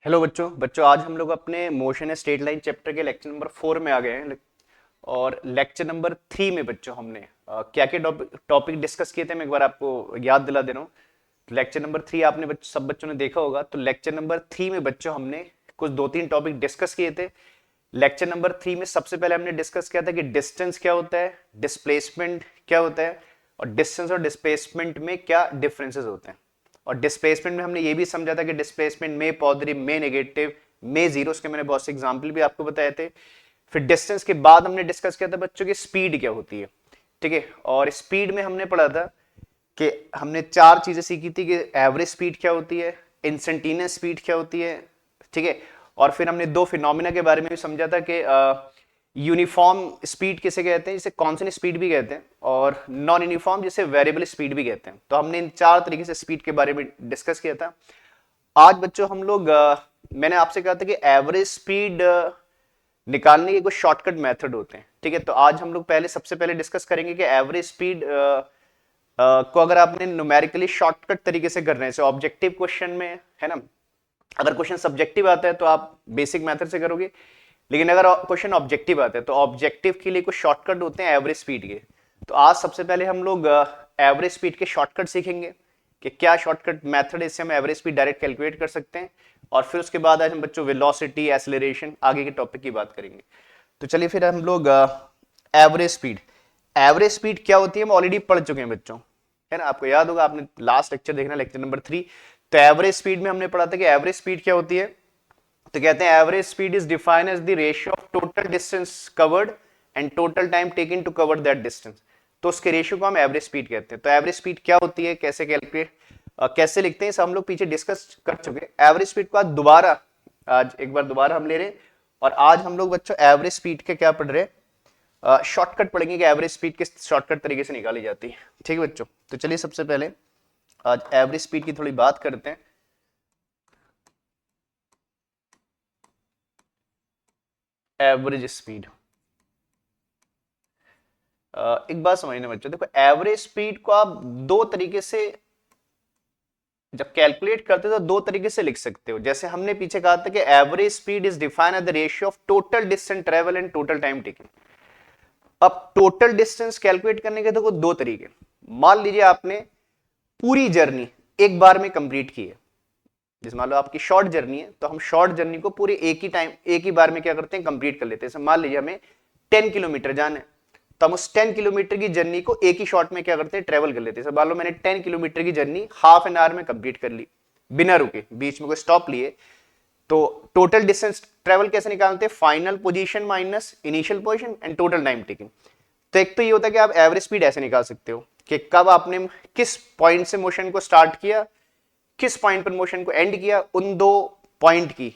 Hello बच्चों आज हम लोग अपने मोशन स्ट्रेट लाइन चैप्टर के लेक्चर नंबर 4 में आ गए हैं। और लेक्चर नंबर 3 में बच्चों हमने क्या क्या टॉपिक डिस्कस किए थे, मैं एक बार आपको याद दिला दे रहा हूँ। तो लेक्चर नंबर 3 आपने सब बच्चों ने देखा होगा। तो लेक्चर नंबर 3 में बच्चों हमने कुछ दो तीन टॉपिक डिस्कस किए थे। लेक्चर नंबर 3 में सबसे पहले हमने डिस्कस किया था कि डिस्टेंस क्या होता है, डिस्प्लेसमेंट क्या होता है, और डिस्टेंस और डिस्प्लेसमेंट में क्या डिफरेंसेस होते हैं। और डिस्प्लेसमेंट में हमने ये भी समझा था कि डिस्प्लेसमेंट में पॉजिटिव, में नेगेटिव, में जीरो, उसके मैंने बहुत से एग्जांपल भी आपको बताए थे। फिर डिस्टेंस के बाद हमने डिस्कस किया था बच्चों की स्पीड क्या होती है। ठीक है, और स्पीड में हमने पढ़ा था कि हमने चार चीजें सीखी थी कि एवरेज स्पीड क्या होती है, इंस्टेंटेनियस स्पीड क्या होती है। ठीक है, और फिर हमने दो फिनोमिना के बारे में भी समझा था कि यूनिफॉर्म स्पीड किसे कहते हैं, जिसे कांस्टेंट स्पीड भी कहते हैं, और नॉन यूनिफॉर्म जिसे वेरिएबल स्पीड भी कहते हैं। तो हमने इन चार तरीके से स्पीड के बारे में डिस्कस किया था। आज बच्चों हम लोग मैंने आपसे कहा था कि एवरेज स्पीड निकालने के कुछ शॉर्टकट मेथड होते हैं। ठीक है, तो आज हम लोग सबसे पहले डिस्कस करेंगे कि एवरेज स्पीड को अगर आपने न्यूमेरिकली शॉर्टकट तरीके से करने से ऑब्जेक्टिव क्वेश्चन में, है ना, अगर क्वेश्चन सब्जेक्टिव आता है तो आप बेसिक मेथड से करोगे, लेकिन अगर क्वेश्चन ऑब्जेक्टिव आता है तो ऑब्जेक्टिव के लिए कुछ शॉर्टकट होते हैं एवरेज स्पीड के। तो आज सबसे पहले हम लोग एवरेज स्पीड के शॉर्टकट सीखेंगे कि क्या शॉर्टकट मेथड है, इससे हम एवरेज स्पीड डायरेक्ट कैलकुलेट कर सकते हैं। और फिर उसके बाद आज हम बच्चों वेलोसिटी, एक्सेलरेशन, आगे के टॉपिक की बात करेंगे। तो चलिए फिर हम लोग एवरेज स्पीड क्या होती है हम ऑलरेडी पढ़ चुके हैं बच्चों, है ना। आपको याद होगा, आपने लास्ट लेक्चर देखना, लेक्चर नंबर 3। तो एवरेज स्पीड में हमने पढ़ा था कि एवरेज स्पीड क्या होती है। तो कहते हैं average speed is defined as the ratio of total distance covered and total time taken to cover that distance. तो उसके रेशियो को हम एवरेज स्पीड कहते हैं। तो एवरेज स्पीड क्या होती है, कैसे कैलकुलेट, कैसे लिखते हैं, सब हम लोग पीछे डिस्कस कर चुके हैं। एवरेज स्पीड को आज एक बार दोबारा हम ले रहे हैं। और आज हम लोग बच्चों एवरेज स्पीड के क्या पढ़ रहे हैं, शॉर्टकट पढ़ेंगे कि एवरेज स्पीड किस शॉर्टकट तरीके से निकाली जाती है। ठीक है बच्चों, तो चलिए सबसे पहले आज एवरेज स्पीड की थोड़ी बात करते हैं। एवरेज स्पीड, एक बात समझना बच्चों, देखो एवरेज स्पीड को आप दो तरीके से जब कैलकुलेट करते हो तो दो तरीके से लिख सकते हो। जैसे हमने पीछे कहा था कि average speed is defined as the ratio of total distance travel and total time taken. अब टोटल डिस्टेंस कैलकुलेट करने के देखो दो तरीके। मान लीजिए आपने पूरी जर्नी एक बार में कंप्लीट की है। जैसे मान लो आपकी शॉर्ट जर्नी है, तो हम शॉर्ट जर्नी को पूरे एक ही बार में क्या करते हैं, कंप्लीट कर लेते हैं। जैसे मान लीजिए हमें 10 किलोमीटर जाना है, तो हम उस 10 किलोमीटर की जर्नी को एक ही शॉट में क्या करते हैं, ट्रेवल कर लेते हैं। मान लो मैंने 10 किलोमीटर की जर्नी हाफ एन आवर में कंप्लीट कर ली, बिना रुके, बीच में कोई स्टॉप लिए। तो टोटल डिस्टेंस ट्रेवल कैसे निकालते हैं, final position minus initial position and total time taking. तो एक तो ये होता है कि आप एवरेज स्पीड ऐसे निकाल सकते हो कि कब आपने किस पॉइंट से मोशन को स्टार्ट किया, किस पॉइंट पर मोशन को एंड किया, उन दो पॉइंट की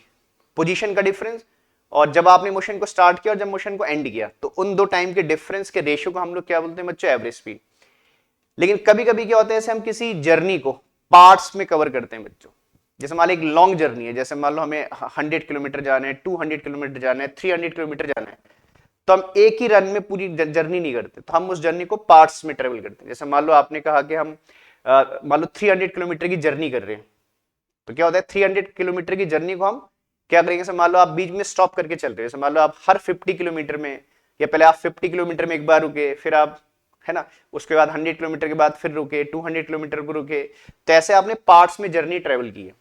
पोजीशन का डिफरेंस, और जब आपने मोशन को स्टार्ट किया और जब मोशन को एंड किया, तो उन दो टाइम के डिफरेंस के रेशियो को हम लोग क्या बोलते हैं बच्चों, एवरेज स्पीड। लेकिन कभी कभी क्या होता है, जैसे हम किसी जर्नी को पार्ट्स में कवर करते हैं बच्चों। जैसे मान लो एक लॉन्ग जर्नी है, जैसे मान लो हमें 100 किलोमीटर जाना है, 200 किलोमीटर जाना है, 300 किलोमीटर जाना है। तो हम एक ही रन में पूरी जर्नी नहीं करते, तो हम उस जर्नी को पार्ट्स में ट्रेवल करते हैं। जैसे मान लो आपने कहा कि हम मान लो 300 किलोमीटर की जर्नी कर रहे हैं। तो क्या होता है, 300 किलोमीटर की जर्नी को हम क्या करेंगे, जैसे मान लो आप बीच में स्टॉप करके चल रहे हो। जैसे मान लो आप हर 50 किलोमीटर में, या पहले आप 50 किलोमीटर में एक बार रुके, फिर आप, है ना, उसके बाद 100 किलोमीटर के बाद फिर रुके, 200 किलोमीटर को रुके। तो ऐसे आपने पार्ट्स में जर्नी ट्रेवल की है।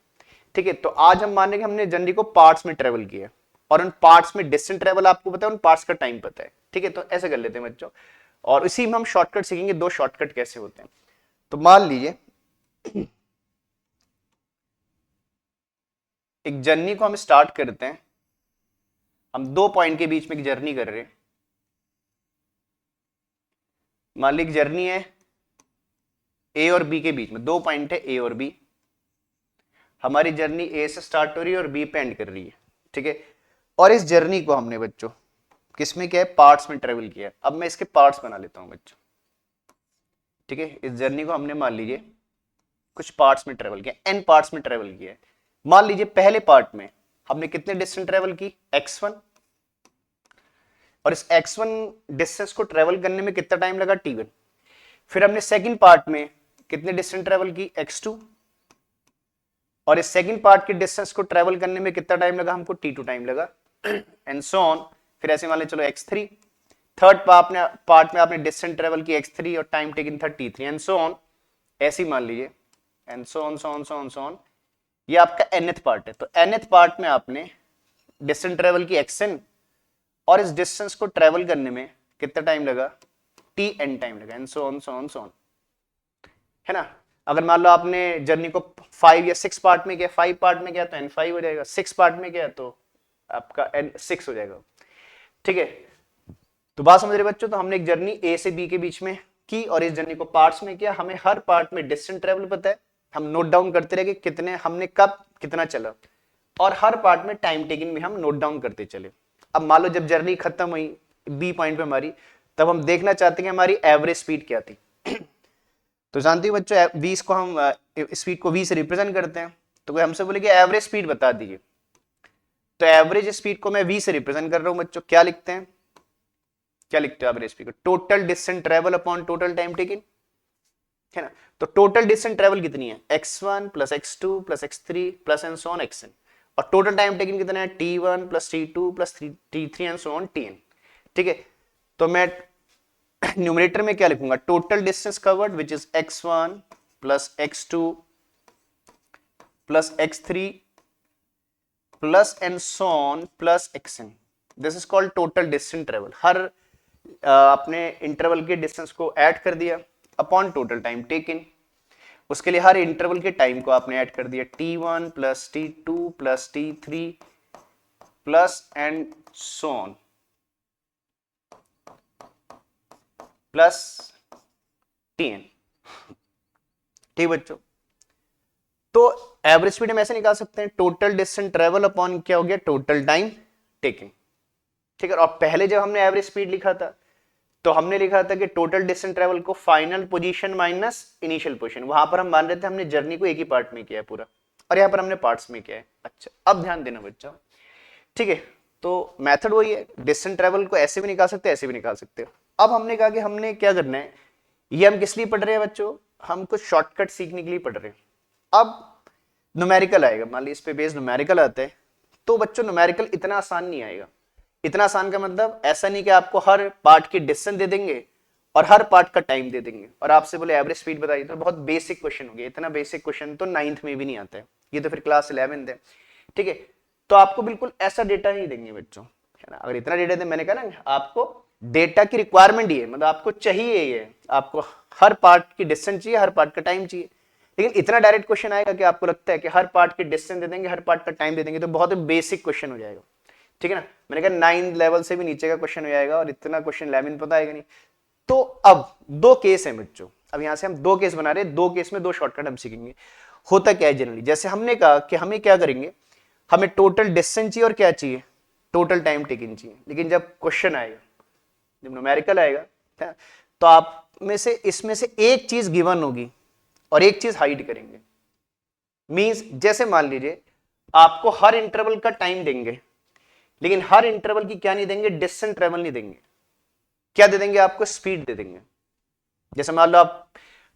ठीक है, तो आज हम मानेंगे हमने जर्नी को पार्ट्स में ट्रेवल किया, और उन पार्ट्स में डिस्टेंस ट्रेवल आपको पता है, उन पार्ट्स का टाइम पता है। ठीक है, तो ऐसे कर लेते हैं बच्चों। और इसी में हम शॉर्टकट सीखेंगे, दो शॉर्टकट कैसे होते हैं। तो मान लीजिए एक जर्नी को हम स्टार्ट करते हैं, हम दो पॉइंट के बीच में एक जर्नी कर रहे हैं। मान ली जर्नी है ए और बी के बीच में, दो पॉइंट है ए और बी। हमारी जर्नी ए से स्टार्ट हो रही है और बी पे एंड कर रही है। ठीक है, और इस जर्नी को हमने बच्चों किसमें किया है, पार्ट्स में ट्रेवल किया है। अब मैं इसके पार्ट्स बना लेता हूं बच्चों। ठीक है, इस जर्नी को हमने मान लीजिए कुछ पार्ट्स में ट्रेवल किया, एन पार्ट्स में ट्रेवल किया है। मान लीजिए पहले पार्ट में हमने कितने डिस्टेंस ट्रेवल की, x1, और इस x1 डिस्टेंस को ट्रेवल करने में कितना टाइम लगा, t1। फिर हमने सेकंड पार्ट में कितने डिस्टेंस ट्रेवल की, x2, और इस सेकंड पार्ट के डिस्टेंस को ट्रेवल करने में कितना टाइम लगा हमको, t2 टाइम लगा एंड सो ऑन। फिर ऐसे मान ले चलो x3, थर्ड पार्ट में आपने डिस्टेंस ट्रेवल की x3 और टाइम टेकन था t3 एंड सो ऑन, ऐसे ही मान लीजिए and so on so on so on so on. ये आपका nth पार्ट है, तो nth पार्ट में आपने डिस्टेंस ट्रेवल की xn और इस डिस्टेंस को ट्रेवल करने में कितना टाइम लगा, tn टाइम लगा and so on so on so on, है ना। अगर मान लो आपने जर्नी को 5 या 6 पार्ट में किया, 5 पार्ट में किया तो n5 हो जाएगा, 6 पार्ट में किया तो आपका n6 हो जाएगा, ठीक है। तो बात समझ रहे बच्चों, तो हमने एक जर्नी a से b के बीच में की और इस जर्नी को पार्ट्स में किया, हमें हर पार्ट में डिस्टेंस ट्रेवल पता है, हम नोट डाउन करते रहे कि कितने हमने कब कितना चला, और हर पार्ट में टाइम टेकिंग भी हम नोट डाउन करते चले। अब मान लो जब जर्नी खत्म हुई बी पॉइंट पे हमारी, तब हम देखना चाहते हैं कि हमारी एवरेज स्पीड क्या थी तो जानते हो बच्चों, 20 को हम स्पीड को 20 से रिप्रेजेंट करते हैं, तो कोई हमसे बोले कि एवरेज स्पीड बता दीजिए, तो एवरेज स्पीड को मैं 20 से रिप्रेजेंट कर रहा हूं बच्चों, क्या लिखते हैं, क्या लिखते हो एवरेज स्पीड को, total distance travel upon total time taken, है ना। तो टोटल डिस्टेंस ट्रेवल कितनी है, x1 plus x2 plus x3 plus and so on xn, और टोटल टाइम टेकन कितना है, t1 plus t2 plus t3 and so on tn, ठीक है। तो मैं न्यूमरेटर में क्या लिखूंगा, total distance covered which is x1 plus x2 plus x3 plus and so on plus xn, this is called total distance travel. हर अपने interval के डिस्टेंस को ऐड कर दिया अपॉन टोटल टाइम टेकन, उसके लिए हर इंटरवल के टाइम को आपने ऐड कर दिया, t1 plus t2 plus t3 plus and so on plus tn, ठीक बच्चों। तो एवरेज स्पीड हम ऐसे निकाल सकते हैं, टोटल डिस्टेंस ट्रेवल अपॉन क्या हो गया, टोटल टाइम टेकिंग, ठीक है। और पहले जब हमने एवरेज स्पीड लिखा था तो हमने लिखा था कि टोटल डिस्टेंस ट्रेवल को final position minus initial position, वहां पर हम मान रहे थे हमने जर्नी को एक ही पार्ट में किया है पूरा, और यहाँ पर हमने पार्ट्स में किया है। अच्छा अब ध्यान देना बच्चों, ठीक है। तो मेथड वही है, डिस्टेंस ट्रेवल को ऐसे भी निकाल सकते हैं, ऐसे भी निकाल सकते हो। अब हमने कहा कि हमने क्या करना है, ये हम किस लिए पढ़ रहे हैं बच्चों, हम कुछ शॉर्टकट सीखने के लिए पढ़ रहे हैं। अब न्यूमेरिकल आएगा, मान लीजिए इस पे बेस न्यूमेरिकल आता है, तो बच्चों न्यूमेरिकल इतना आसान नहीं आएगा। इतना आसान का मतलब ऐसा नहीं कि आपको हर पार्ट की डिस्टेंस दे देंगे और हर पार्ट का टाइम दे देंगे और आपसे बोले एवरेज स्पीड बताइए, तो बहुत बेसिक क्वेश्चन हो गया। इतना बेसिक क्वेश्चन तो 9th में भी नहीं आता है, ये तो फिर क्लास 11th है, ठीक है। तो आपको बिल्कुल ऐसा डेटा ही देंगे बच्चों, है ना। अगर इतना डेटा दे, मैंने कहा ना आपको डेटा की रिक्वायरमेंट ही है, मतलब आपको चाहिए ये, आपको हर पार्ट की डिस्टेंस चाहिए, हर पार्ट का टाइम चाहिए। लेकिन इतना डायरेक्ट क्वेश्चन आएगा कि आपको लगता है कि हर पार्ट की डिस्टेंस दे देंगे, हर पार्ट का टाइम दे देंगे, तो बहुत बेसिक क्वेश्चन हो जाएगा, ठीक है ना। मैंने कहा 9 लेवल से भी नीचे का क्वेश्चन हो जाएगा और इतना क्वेश्चन 11 पता आएगा नहीं। तो अब दो केस है बच्चों, अब यहां से हम दो केस बना रहे हैं, दो केस में दो शॉर्टकट हम सीखेंगे। होता क्या है जनरली, जैसे हमने कहा कि हमें क्या करेंगे, हमें टोटल डिस्टेंस चाहिए और क्या चाहिए, टोटल टाइम टेकन चाहिए। लेकिन जब क्वेश्चन आएगा, जब न्यूमेरिकल आएगा, तो आप में से इसमें से एक चीज गिवन होगी और एक चीज हाइड करेंगे। मींस जैसे मान लीजिए आपको हर इंटरवल का टाइम देंगे, लेकिन हर इंटरवल की क्या नहीं देंगे, डिस्टेंस ट्रेवल नहीं देंगे। क्या दे देंगे आपको, स्पीड दे देंगे। जैसे मान लो आप,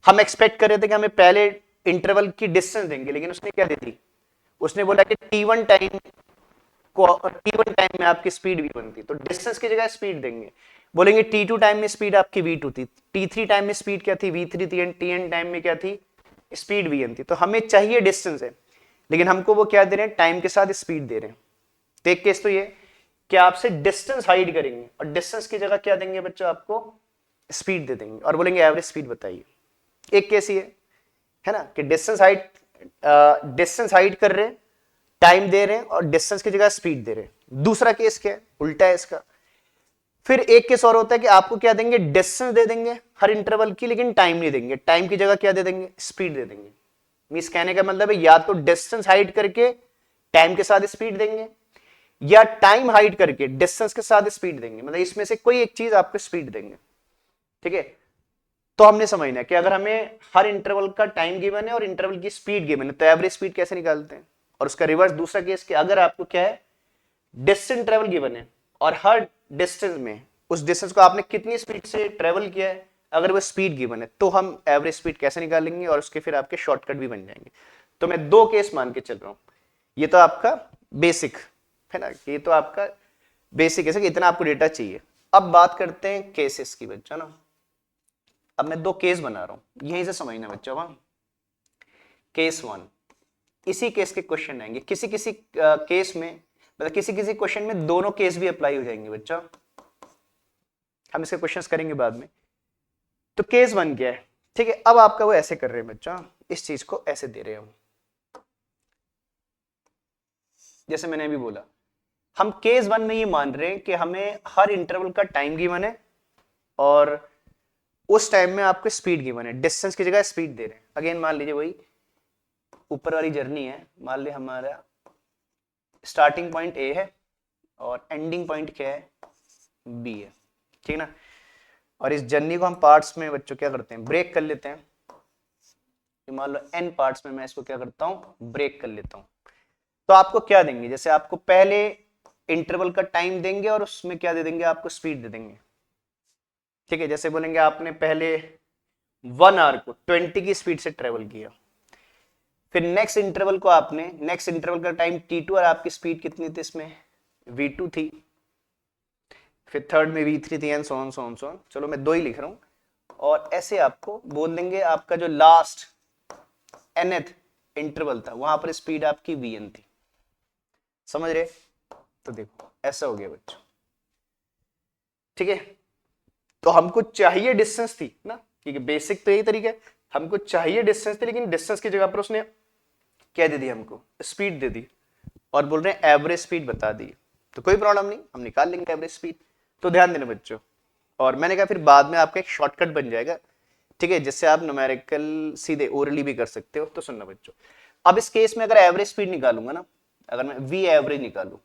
हम एक्सपेक्ट कर रहे थे कि हमें पहले इंटरवल की डिस्टेंस देंगे, लेकिन उसने क्या दे दी, उसने बोला कि t1 टाइम में आपकी स्पीड v1 थी, तो डिस्टेंस की जगह स्पीड देंगे। बोलेंगे t2 टाइम में स्पीड आपकी v2 थी, t3 टाइम में स्पीड क्या थी, v3 थी, tn टाइम में क्या थी, स्पीड vn थी। तो हमें चाहिए डिस्टेंस है, लेकिन हमको वो क्या दे रहे हैं, टाइम के साथ स्पीड दे रहे हैं। तो एक केस तो ये कि आपसे डिस्टेंस हाइड करेंगे और डिस्टेंस की जगह क्या देंगे बच्चों, आपको स्पीड दे देंगे और बोलेंगे एवरेज स्पीड बताइए। एक केस ये है ना कि डिस्टेंस हाइड कर रहे हैं, टाइम दे रहे हैं और डिस्टेंस की जगह स्पीड दे रहे हैं। दूसरा केस क्या है, उल्टा है इसका। फिर एक केस और होता है कि आपको क्या देंगे, डिस्टेंस दे देंगे हर इंटरवल की, लेकिन टाइम नहीं देंगे, टाइम की जगह क्या दे देंगे, स्पीड दे देंगे। मींस कहने का मतलब है या तो डिस्टेंस हाइड करके टाइम के साथ स्पीड देंगे, या टाइम हाइड करके डिस्टेंस के साथ स्पीड देंगे, मतलब इसमें से कोई एक चीज आपको स्पीड देंगे, ठीक है। तो हमने समझना है कि अगर हमें हर इंटरवल का टाइम गिवन है और इंटरवल की स्पीड गिवन है, तो एवरेज स्पीड कैसे निकालते हैं। और उसका रिवर्स दूसरा केस कि अगर आपको क्या है, डिस्टेंस ट्रेवल गिवन है और हर डिस्टेंस में उस डिस्टेंस को आपने कितनी स्पीड से ट्रेवल किया है, अगर वो स्पीड गिवन है, तो हम एवरेज स्पीड कैसे निकालेंगे और उसके फिर आपके शॉर्टकट भी बन जाएंगे। तो मैं 2 केस मान के चल रहा हूं। ये तो आपका बेसिक है ना, ये तो आपका बेसिक है कि इतना आपको डेटा चाहिए। अब बात करते हैं केसेस की बच्चा ना। अब मैं 2 केस बना रहा हूं, यहीं से समझना बच्चों। वहां केस 1, इसी केस के क्वेश्चन आएंगे। किसी किसी केस में मतलब किसी किसी क्वेश्चन में दोनों केस भी अप्लाई हो जाएंगे बच्चा, हम इसके क्वेश्चंस करेंगे बाद में। तो केस 1 क्या है, ठीक है। अब आपका वो ऐसे कर रहे हैं बच्चा, इस चीज को ऐसे दे रहे हैं हम, जैसे मैंने अभी बोला, हम केस 1 में ये मान रहे हैं कि हमें हर इंटरवल का टाइम गिवन है और उस टाइम में आपको स्पीड गिवन है, डिस्टेंस की जगह स्पीड दे रहे हैं। अगेन मान लीजिए वही ऊपर वाली जर्नी है, मान लीजिए हमारा स्टार्टिंग पॉइंट ए है और एंडिंग पॉइंट क्या है, बी है, ठीक ना। और इस जर्नी को हम पार्ट्स में बच्चों क्या करते हैं, ब्रेक कर लेते हैं। मान लो n पार्ट्स में मैं इसको क्या करता हूं, ब्रेक कर लेता हूं। तो आपको क्या देंगे, जैसे आपको पहले इंटरवल का टाइम देंगे और उसमें क्या दे देंगे, आपको स्पीड दे देंगे, ठीक है। जैसे बोलेंगे आपने पहले 1 आवर को 20 की स्पीड से ट्रेवल किया, फिर नेक्स्ट इंटरवल को आपने, नेक्स्ट इंटरवल का टाइम t2 और आपकी स्पीड कितनी थी इसमें, v2 थी, फिर थर्ड में v3 थी, and so on so on so on. चलो मैं 2 ही लिख रहा हूं। और ऐसे आपको बोल देंगे आपका जो लास्ट nth इंटरवल था वहां पर स्पीड आपकी vn थी, समझ रहे। तो देखो ऐसा हो गया बच्चों, ठीक है। तो हमको चाहिए डिस्टेंस थी ना, क्योंकि बेसिक तो यही तरीका है, हमको चाहिए डिस्टेंस थी, लेकिन डिस्टेंस की जगह पर उसने क्या दे दी, हमको स्पीड दे दी और बोल रहे हैं एवरेज स्पीड बता दी। तो कोई प्रॉब्लम नहीं, हम निकाल लेंगे एवरेज स्पीड। तो ध्यान देना बच्चों, और मैंने कहा फिर बाद में आपका एक शॉर्टकट बन जाएगा, ठीक है, जिससे आप न्यूमेरिकल सीधे ओरली भी कर सकते हो। तो सुनना बच्चों, अब इस केस में अगर एवरेज स्पीड निकालूंगा ना, अगर मैं वी एवरेज निकालू,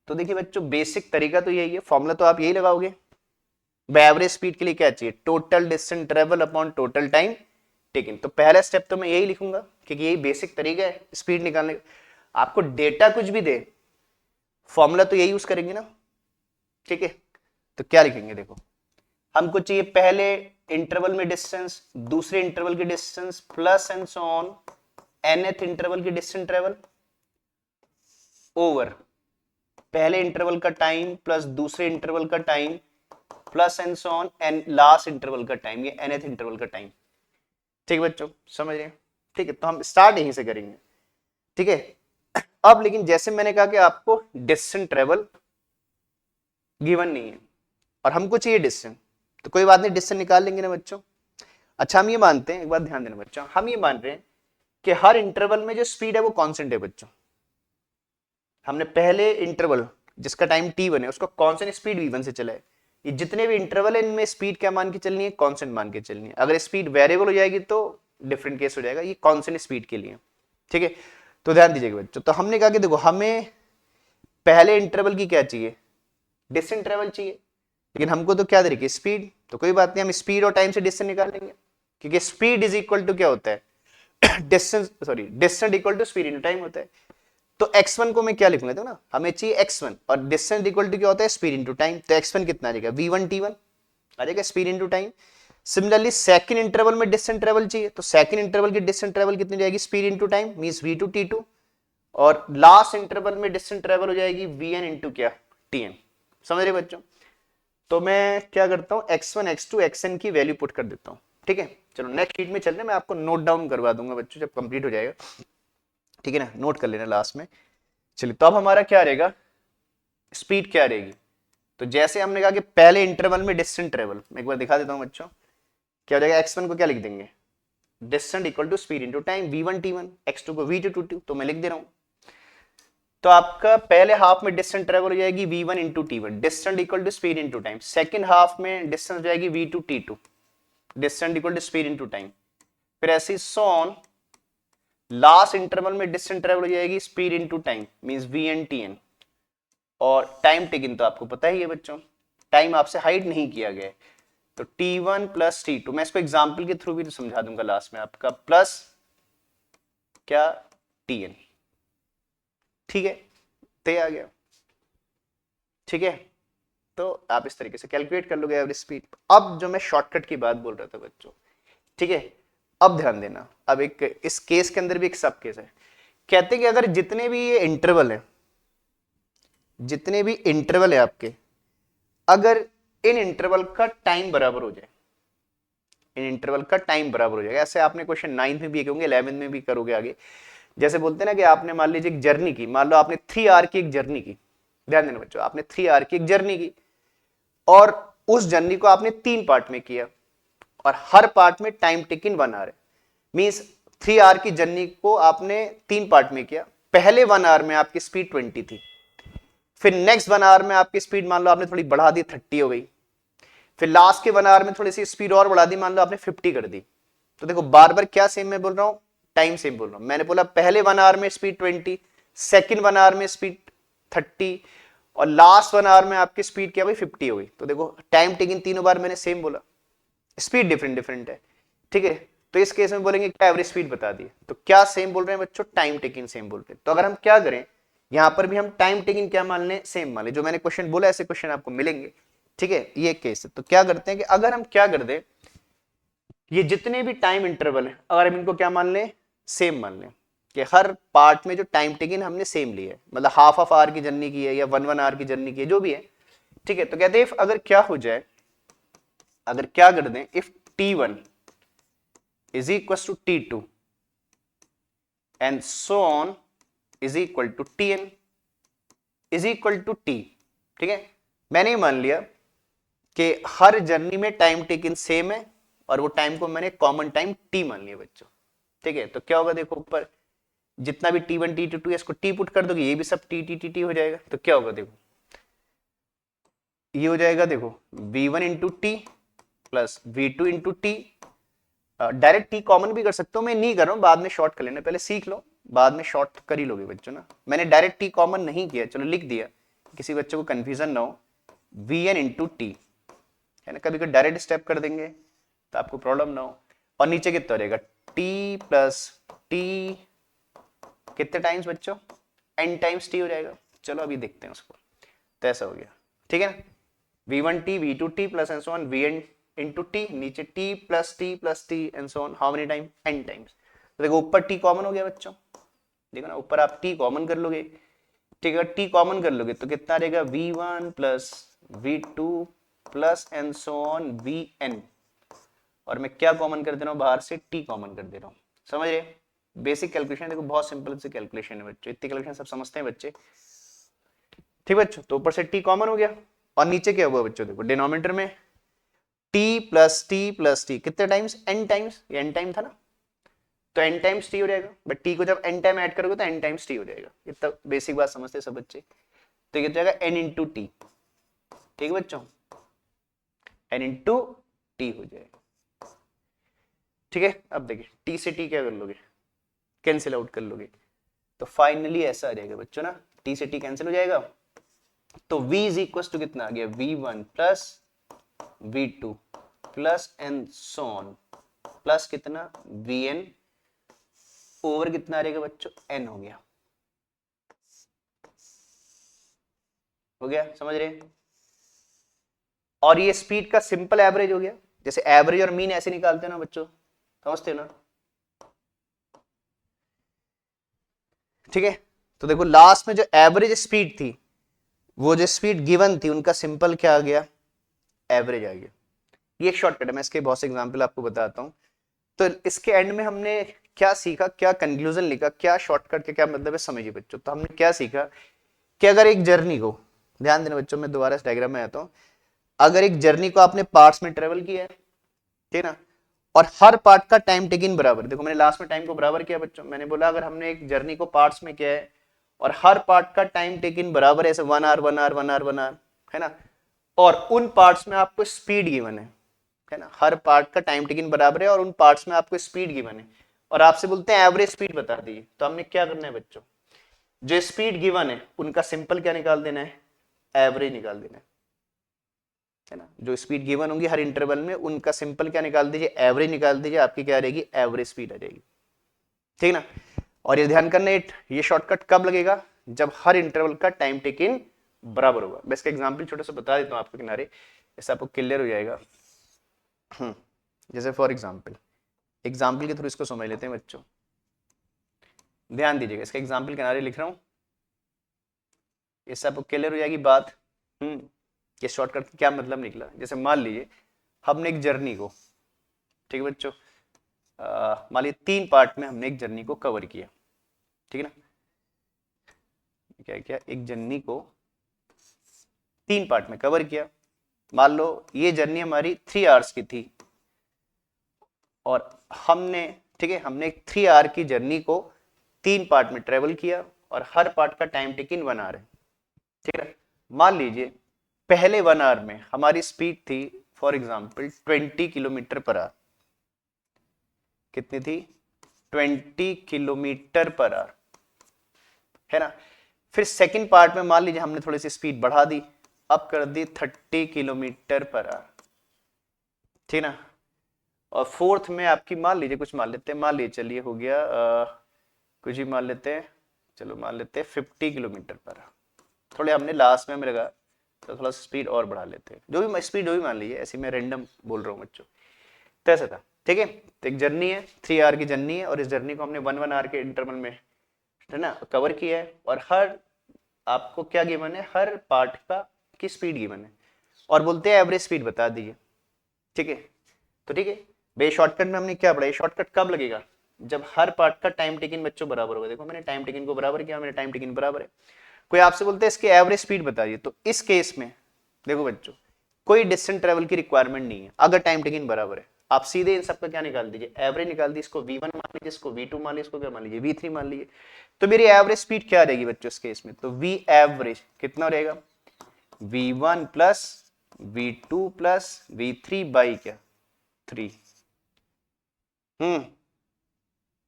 तो देखिए बच्चों बेसिक तरीका तो यही है, फॉर्मूला तो आप यही लगाओगे। एवरेज स्पीड के लिए क्या चाहिए, total distance travel upon total time taken. तो पहला स्टेप तो मैं यही लिखूंगा, क्योंकि यही बेसिक तरीका है स्पीड निकालने का। आपको डेटा कुछ भी दे, फॉर्मूला तो यही यूज करेंगे ना, ठीक है। तो क्या लिखेंगे, देखो हमको चाहिए पहले इंटरवल में डिस्टेंस, दूसरे इंटरवल की distance plus and so on nth interval की डिस्टेंस ट्रेवल ओवर पहले इंटरवल का टाइम प्लस दूसरे इंटरवल का time plus and so on an last interval का टाइम, ये nth इंटरवल का टाइम, ठीक है बच्चों, समझ रहे हैं। ठीक है, तो हम स्टार्ट यहीं से करेंगे, ठीक है। अब लेकिन जैसे मैंने कहा कि आपको डिस्टेंस ट्रेवल गिवन नहीं है और हमको चाहिए डिस्टेंस, तो कोई बात नहीं, डिस्टेंस निकाल लेंगे ना बच्चों। अच्छा हम ये मानते हैं, एक बात ध्यान देना बच्चों, हम ये मान रहे हैं कि हर इंटरवल में जो स्पीड है वो कांस्टेंट है बच्चों। हमने पहले इंटरवल जिसका टाइम t1 है उसको कांस्टेंट स्पीड v1 से चला है। ये जितने भी इंटरवल है इनमें स्पीड क्या मान के चलनी है, कांस्टेंट मान के चलनी है। अगर स्पीड वेरिएबल हो जाएगी तो डिफरेंट केस हो जाएगा, ये कांस्टेंट स्पीड के लिए, ठीक है। तो ध्यान दीजिएगा बच्चों, तो हमने कहा कि देखो हमें पहले इंटरवल की क्या चाहिए, डिस्टेंस ट्रेवल चाहिए, लेकिन हमको तो क्या दे रही है, स्पीड। तो कोई बात नहीं, हम स्पीड और टाइम से डिस्टेंस निकाल लेंगे, क्योंकि स्पीड इज इक्वल टू क्या होता है distance equal to speed in time होता है। तो x1 को मैं क्या लिखूंगा, देखो ना, हमें चाहिए x1 और डिस्टेंस इक्वल टू क्या होता है, स्पीड इनटू टाइम। तो x1 कितना आ जाएगा, v1 t1 आ जाएगा, speed into time. Similarly second interval में डिस्टेंस ट्रेवल चाहिए, तो सेकंड इंटरवल की डिस्टेंस ट्रेवल कितनी जाएगी, speed into time means v2 t2। और लास्ट इंटरवल में डिस्टेंस ट्रेवल हो जाएगी vn इनटू क्या, tn। समझ रहे बच्चों। तो मैं क्या करता हूं, x1 x2 xn की वैल्यू पुट कर देता हूं, ठीक है। चलो नेक्स्ट शीट में चल रहे, मैं आपको नोट डाउन करवा दूंगा बच्चों जब कंप्लीट हो जाएगा, ठीक है ना, नोट कर लेना लास्ट में। चलिए, तो अब हमारा क्या रहेगा, स्पीड क्या रहेगी। तो जैसे हमने कहा कि पहले इंटरवल में डिस्टेंस ट्रेवल, मैं एक बार दिखा देता हूं बच्चों, क्या हो जाएगा, x1 को क्या लिख देंगे, distance equal to speed into time v1 t1, x2 को v2 t2, तो मैं लिख दे रहा हूं। तो आपका पहले हाफ में डिस्टेंस ट्रेवल हो जाएगी v1 into t1, distance equal to speed into time. Second half में डिस्टेंस हो जाएगी v2 t2, distance equal to speed into time. फिर ऐसे सो ऑन, लास्ट इंटरवल में डिस्टेंस ट्रेवल हो जाएगी speed into time means vn tn। और time taken तो आपको पता ही है बच्चों, टाइम आपसे हाइड नहीं किया गया है। तो t1 प्लस t2, मैं इसको एग्जांपल के थ्रू भी तो समझा दूंगा लास्ट में, आपका प्लस क्या tn, ठीक है, तो आ गया, ठीक है। तो आप इस तरीके से कैलकुलेट कर लोगे एवरेज स्पीड। अब जो मैं शॉर्टकट की बात बोल रहा था बच्चों, ठीक है, अब ध्यान देना, अब एक इस केस के अंदर भी एक सब केस है। कहते हैं कि अगर जितने भी ये इंटरवल है, जितने भी इंटरवल है आपके, अगर इन इंटरवल का टाइम बराबर हो जाए, इन इंटरवल का टाइम बराबर हो जाएगा, ऐसे आपने क्वेश्चन 9th में भी करोगे, 11th में भी करोगे आगे। जैसे बोलते हैं ना कि आपने मान लीजिए एक जर्नी की, मान लो आपने 3 आवर की एक जर्नी की, ध्यान देना बच्चों, आपने 3 आवर की एक जर्नी की और उस जर्नी को आपने 3 पार्ट में किया और हर पार्ट में टाइम टेकिन 1 आवर है। मींस 3 आवर की जर्नी को आपने 3 पार्ट में किया। पहले 1 आवर में आपकी स्पीड 20 थी, फिर नेक्स्ट 1 आवर में आपकी स्पीड मान लो आपने थोड़ी बढ़ा दी, 30 हो गई, फिर लास्ट के 1 आवर में थोड़ी सी स्पीड और बढ़ा दी, मान लो आपने 50 कर दी। तो देखो बार बार क्या सेम मैं बोल रहा हूं, टाइम सेम बोल रहा हूं। मैंने बोला पहले 1 आवर में स्पीड 20, सेकंड 1 आवर में स्पीड 30 और लास्ट 1 आवर में आपकी स्पीड क्या हुई, 50 हो गई। तो देखो टाइम टेकिंग तीनों बार मैंने सेम बोला, स्पीड डिफरेंट डिफरेंट है, ठीक है। तो इस केस में बोलेंगे क्या एवरेज स्पीड बता दी, तो क्या सेम बोल रहे हैं बच्चों, टाइम टेकिंग सेम बोल रहे हैं। तो अगर हम क्या करें, यहां पर भी हम टाइम टेकिंग क्या मान लें, सेम मान लें। जो मैंने क्वेश्चन बोला ऐसे क्वेश्चन आपको मिलेंगे, ठीक है। ये केस है, तो क्या करते हैं कि अगर हम क्या कर दें, ये जितने भी टाइम इंटरवल है अगर हम इनको क्या मान लें, सेम मान लें, कि हर पार्ट में जो टाइम टेकिंग हमने सेम ली है, मतलब हाफ ऑफ आवर की जर्नी की है या 1 आवर की जर्नी की है, जो भी है, ठीक है। तो कहते हैं अगर क्या हो जाए, अगर क्या कर दें, if T1 is equals to T2 and so on is equal to Tn is equal to T, ठीक है। मैंने मान लिया कि हर जर्नी में टाइम टेकिन सेम है और वो टाइम को मैंने कॉमन टाइम T मान लिया बच्चों, ठीक है। तो क्या होगा, देखो ऊपर जितना भी T1 T2 है इसको T पुट कर दोगे, ये भी सब T हो जाएगा। तो क्या होगा, देखो ये हो जाएगा, देखो V1 into T plus V2 into T. Direct T common भी कर सकते हो, मैं नहीं कर रहा हूं, बाद में शॉर्ट कर लेना, पहले सीख लो, बाद में शॉर्ट कर ही लोगे बच्चों ना। मैंने डायरेक्ट टी कॉमन नहीं किया, चलो लिख दिया, किसी बच्चे को कंफ्यूजन ना हो। Vn इंटू टी है ना, कभी कभी डायरेक्ट स्टेप कर देंगे तो आपको प्रॉब्लम ना हो। और नीचे कितना रहेगा, टी प्लस टी, कितने टाइम्स बच्चों, n टाइम्स टी हो जाएगा। चलो अभी देखते हैं उसको। तो ऐसा हो गया, ठीक है ना, V1t V2t plus and so on Vn into T, नीचे t plus T and so on, how many time, n times. तो देखो ऊपर t कॉमन हो गया बच्चों, देखो ना ऊपर आप t कॉमन कर लोगे, ठीक है। t कॉमन कर लोगे तो कितना रहेगा, V1 plus V2 plus and so on Vn, और मैं क्या कॉमन कर दे रहा हूँ बाहर से, t कॉमन कर दे रहा हूँ। समझ रहे, बेसिक कैलकुलेशन देखो, बहुत सिंपल सी कैलकुलेशन है बच्चों, इतनी कैलकुलेशन सब समझते हैं बच्चे, ठीक बच्चों। तो ऊपर से t कॉमन हो गया और नीचे क्या हुआ बच्चों, देखो डिनोमिनेटर में t प्लस टी कितने टाइम्स, n टाइम्स, ये n टाइम था ना, तो n टाइम्स t हो जाएगा। बट t को जब n टाइम ऐड करोगे तो n टाइम्स t हो जाएगा। इतना बेसिक बात समझते हैं सब बच्चे। तो ये जाएगा n इंटू टी, ठीक है बच्चों, n इंटू टी हो जाएगा, ठीक है। अब देखिए t से t क्या कर लोगे, कैंसिल आउट कर लोगे, तो फाइनली ऐसा आ जाएगा बच्चों ना, t से t कैंसिल हो जाएगा। तो v इज इक्वल टू कितना आ गया, v1 plus v2 plus and so on plus कितना vn ओवर कितना आ रहेगा बच्चों, n हो गया, हो गया, समझ रहे। और ये स्पीड का सिंपल एवरेज हो गया, जैसे एवरेज और मीन ऐसे निकालते हैं ना बच्चों, समझते हो ना, ठीक है। तो देखो लास्ट में जो एवरेज स्पीड थी, वो जो स्पीड गिवन थी, उनका सिंपल क्या आ गया, एवरेज आ गया। ये एक शॉर्टकट है, मैं इसके बहुत से एग्जांपल आपको बताता हूं। तो इसके एंड में हमने क्या सीखा, क्या कंक्लूजन लिखा, क्या शॉर्टकट के क्या मतलब है, समझिए बच्चों। तो हमने क्या सीखा कि अगर एक जर्नी को, ध्यान देना बच्चों, मैं दोबारा इस डायग्राम में आता हूं। अगर एक जर्नी को आपने पार्ट्स में ट्रेवल किया है, ठीक है ना, और हर पार्ट का टाइम टेकिंग बराबर, देखो मैंने लास्ट में टाइम को बराबर किया बच्चों, मैंने बोला अगर हमने एक जर्नी को पार्ट्स में किया है और हर पार्ट का टाइम टेकिंग बराबर है, ऐसे 1 आवर है ना, और उन पार्ट्स में आपको स्पीड गिवन है ना, हर पार्ट का टाइम टेकिंग बराबर है और उन पार्ट्स में आपको स्पीड गिवन है, और आपसे बोलते हैं एवरेज स्पीड बता दी। तो हमने क्या करना है बच्चों, जो स्पीड गिवन है उनका सिंपल क्या निकाल देना है, एवरेज निकाल देना है ना। जो स्पीड गिवन होंगी हर इंटरवल में उनका सिंपल क्या निकाल दीजिए, एवरेज निकाल दीजिए, आपकी क्या रहेगी, एवरेज स्पीड आ जाएगी, ठीक ना। और ये ध्यान करना, ये शॉर्टकट कब लगेगा, जब हर इंटरवल का टाइम टेकिंग बराबर होगा। मैं इसका एग्जांपल छोटा सा बता देता हूं आपके किनारे, इससे आपको क्लियर हो जाएगा। जैसे फॉर एग्जांपल एग्जाम्पल के थ्रू इसको समझ लेते हैं बच्चों, ध्यान दीजिएगा, इसका एग्जाम्पल किनारे लिख रहा हूँ, इससे आपको क्लियर हो जाएगी बात। ये शॉर्टकट क्या मतलब निकला। जैसे मान लीजिए हमने एक जर्नी को, ठीक है बच्चों, मान लीजिए 3 पार्ट में हमने एक जर्नी को कवर किया, ठीक है ना। क्या क्या, एक जर्नी को 3 पार्ट में कवर किया। मान लो ये जर्नी हमारी 3 आवर्स की थी और हमने, ठीक है, हमने 3 आवर की जर्नी को 3 पार्ट में ट्रेवल किया और हर पार्ट का टाइम टेकिंग 1 आवर है, ठीक है। मान लीजिए पहले 1 आवर में हमारी स्पीड थी for example 20 kilometre per hour. कितनी थी? 20 किलोमीटर पर आवर, है ना। फिर सेकंड पार्ट में मान लीजिए हमने थोड़ी सी स्पीड बढ़ा दी, अब कर दी 30 किलोमीटर पर आवर, ठीक ना। और फोर्थ में आपकी मान लीजिए, कुछ मान लेते हैं, मान लीजिए चलिए हो गया कुछ ही मान लेते हैं, चलो मान लेते हैं 50 किलोमीटर पर आवर। थोड़े हमने लास्ट में हमें लगा तो थोड़ा स्पीड और बढ़ा लेते हैं, जो भी स्पीड जो भी मान लीजिए, ऐसे मैं रैंडम बोल रहा हूँ बच्चों। तो ऐसा था, ठीक है। तो एक जर्नी है, 3 आवर की जर्नी है और इस जर्नी को हमने 1 आवर के इंटरवल में, है ना, कवर किया है। और हर आपको क्या गिवन है, हर पार्ट का की स्पीड गिवन है और बोलते हैं एवरेज स्पीड बता दीजिए, ठीक है। तो ठीक है भाई, शॉर्टकट में हमने क्या पढ़ा, शॉर्टकट कब लगेगा, जब हर पार्ट का टाइम टेकिंग बच्चों बराबर होगा। देखो मैंने टाइम टेकिंग को बराबर किया, मैंने टाइम टेकिंग बराबर है। कोई आपसे बोलते हैं इसकी एवरेज स्पीड बताइए, तो इस केस में देखो बच्चों, कोई डिस्टेंस ट्रेवल की रिक्वायरमेंट नहीं है अगर टाइम टेकिंग बराबर है। आप सीधे इन सबका क्या निकाल दीजिए, एवरेज निकाल दीजिए। इसको V1 मान लीजिए, इसको V2 मान लीजिए, इसको क्या मान लीजिए, V3 मान लीजिए। तो मेरी एवरेज स्पीड क्या रहेगी बच्चों इस केस में, तो V एवरेज कितना रहेगा, V1 plus V2 plus V3 by क्या 3।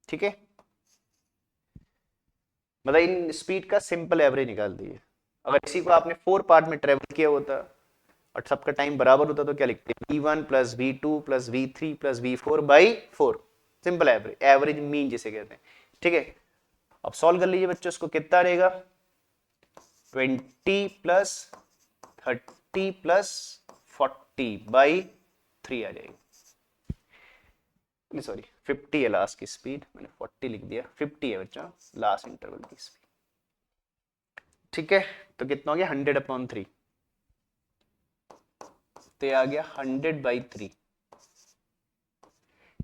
ठीक है, मतलब इन स्पीड का सिंपल एवरेज निकाल दीजिए। अगर इसी को आपने 4 पार्ट में ट्रेवल किया होता और सबका टाइम बराबर होता तो क्या लिखते हैं, V1 plus V2 plus V3 plus V4 by 4। Simple average, average mean जिसे कहते हैं, ठीक है। अब सॉल्व कर लीजिए बच्चों, इसको कितना रहेगा, 20 प्लस 30 प्लस 40 बाई 3 आ जाएगी। सॉरी 50 है लास्ट की स्पीड, मैंने 40 लिख दिया, 50 है बच्चों लास्ट इंटरवल की स्पीड, ठीक है। तो कितना हो गया 100/3, तो ये आ गया 100/3,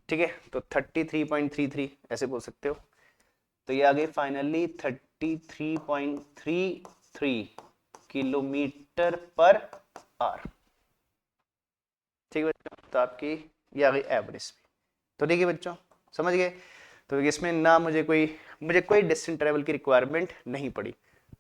ठीक है। तो 33.33 ऐसे बोल सकते हो। तो ये आ गई फाइनली 33.33 किलोमीटर पर आवर, ठीक है बच्चों। तो आपकी ये आ गई एवरेज स्पीड। तो ठीक है बच्चों, समझ गए। तो इसमें ना मुझे कोई डिस्टेंस ट्रेवल की रिक्वायरमेंट नहीं पड़ी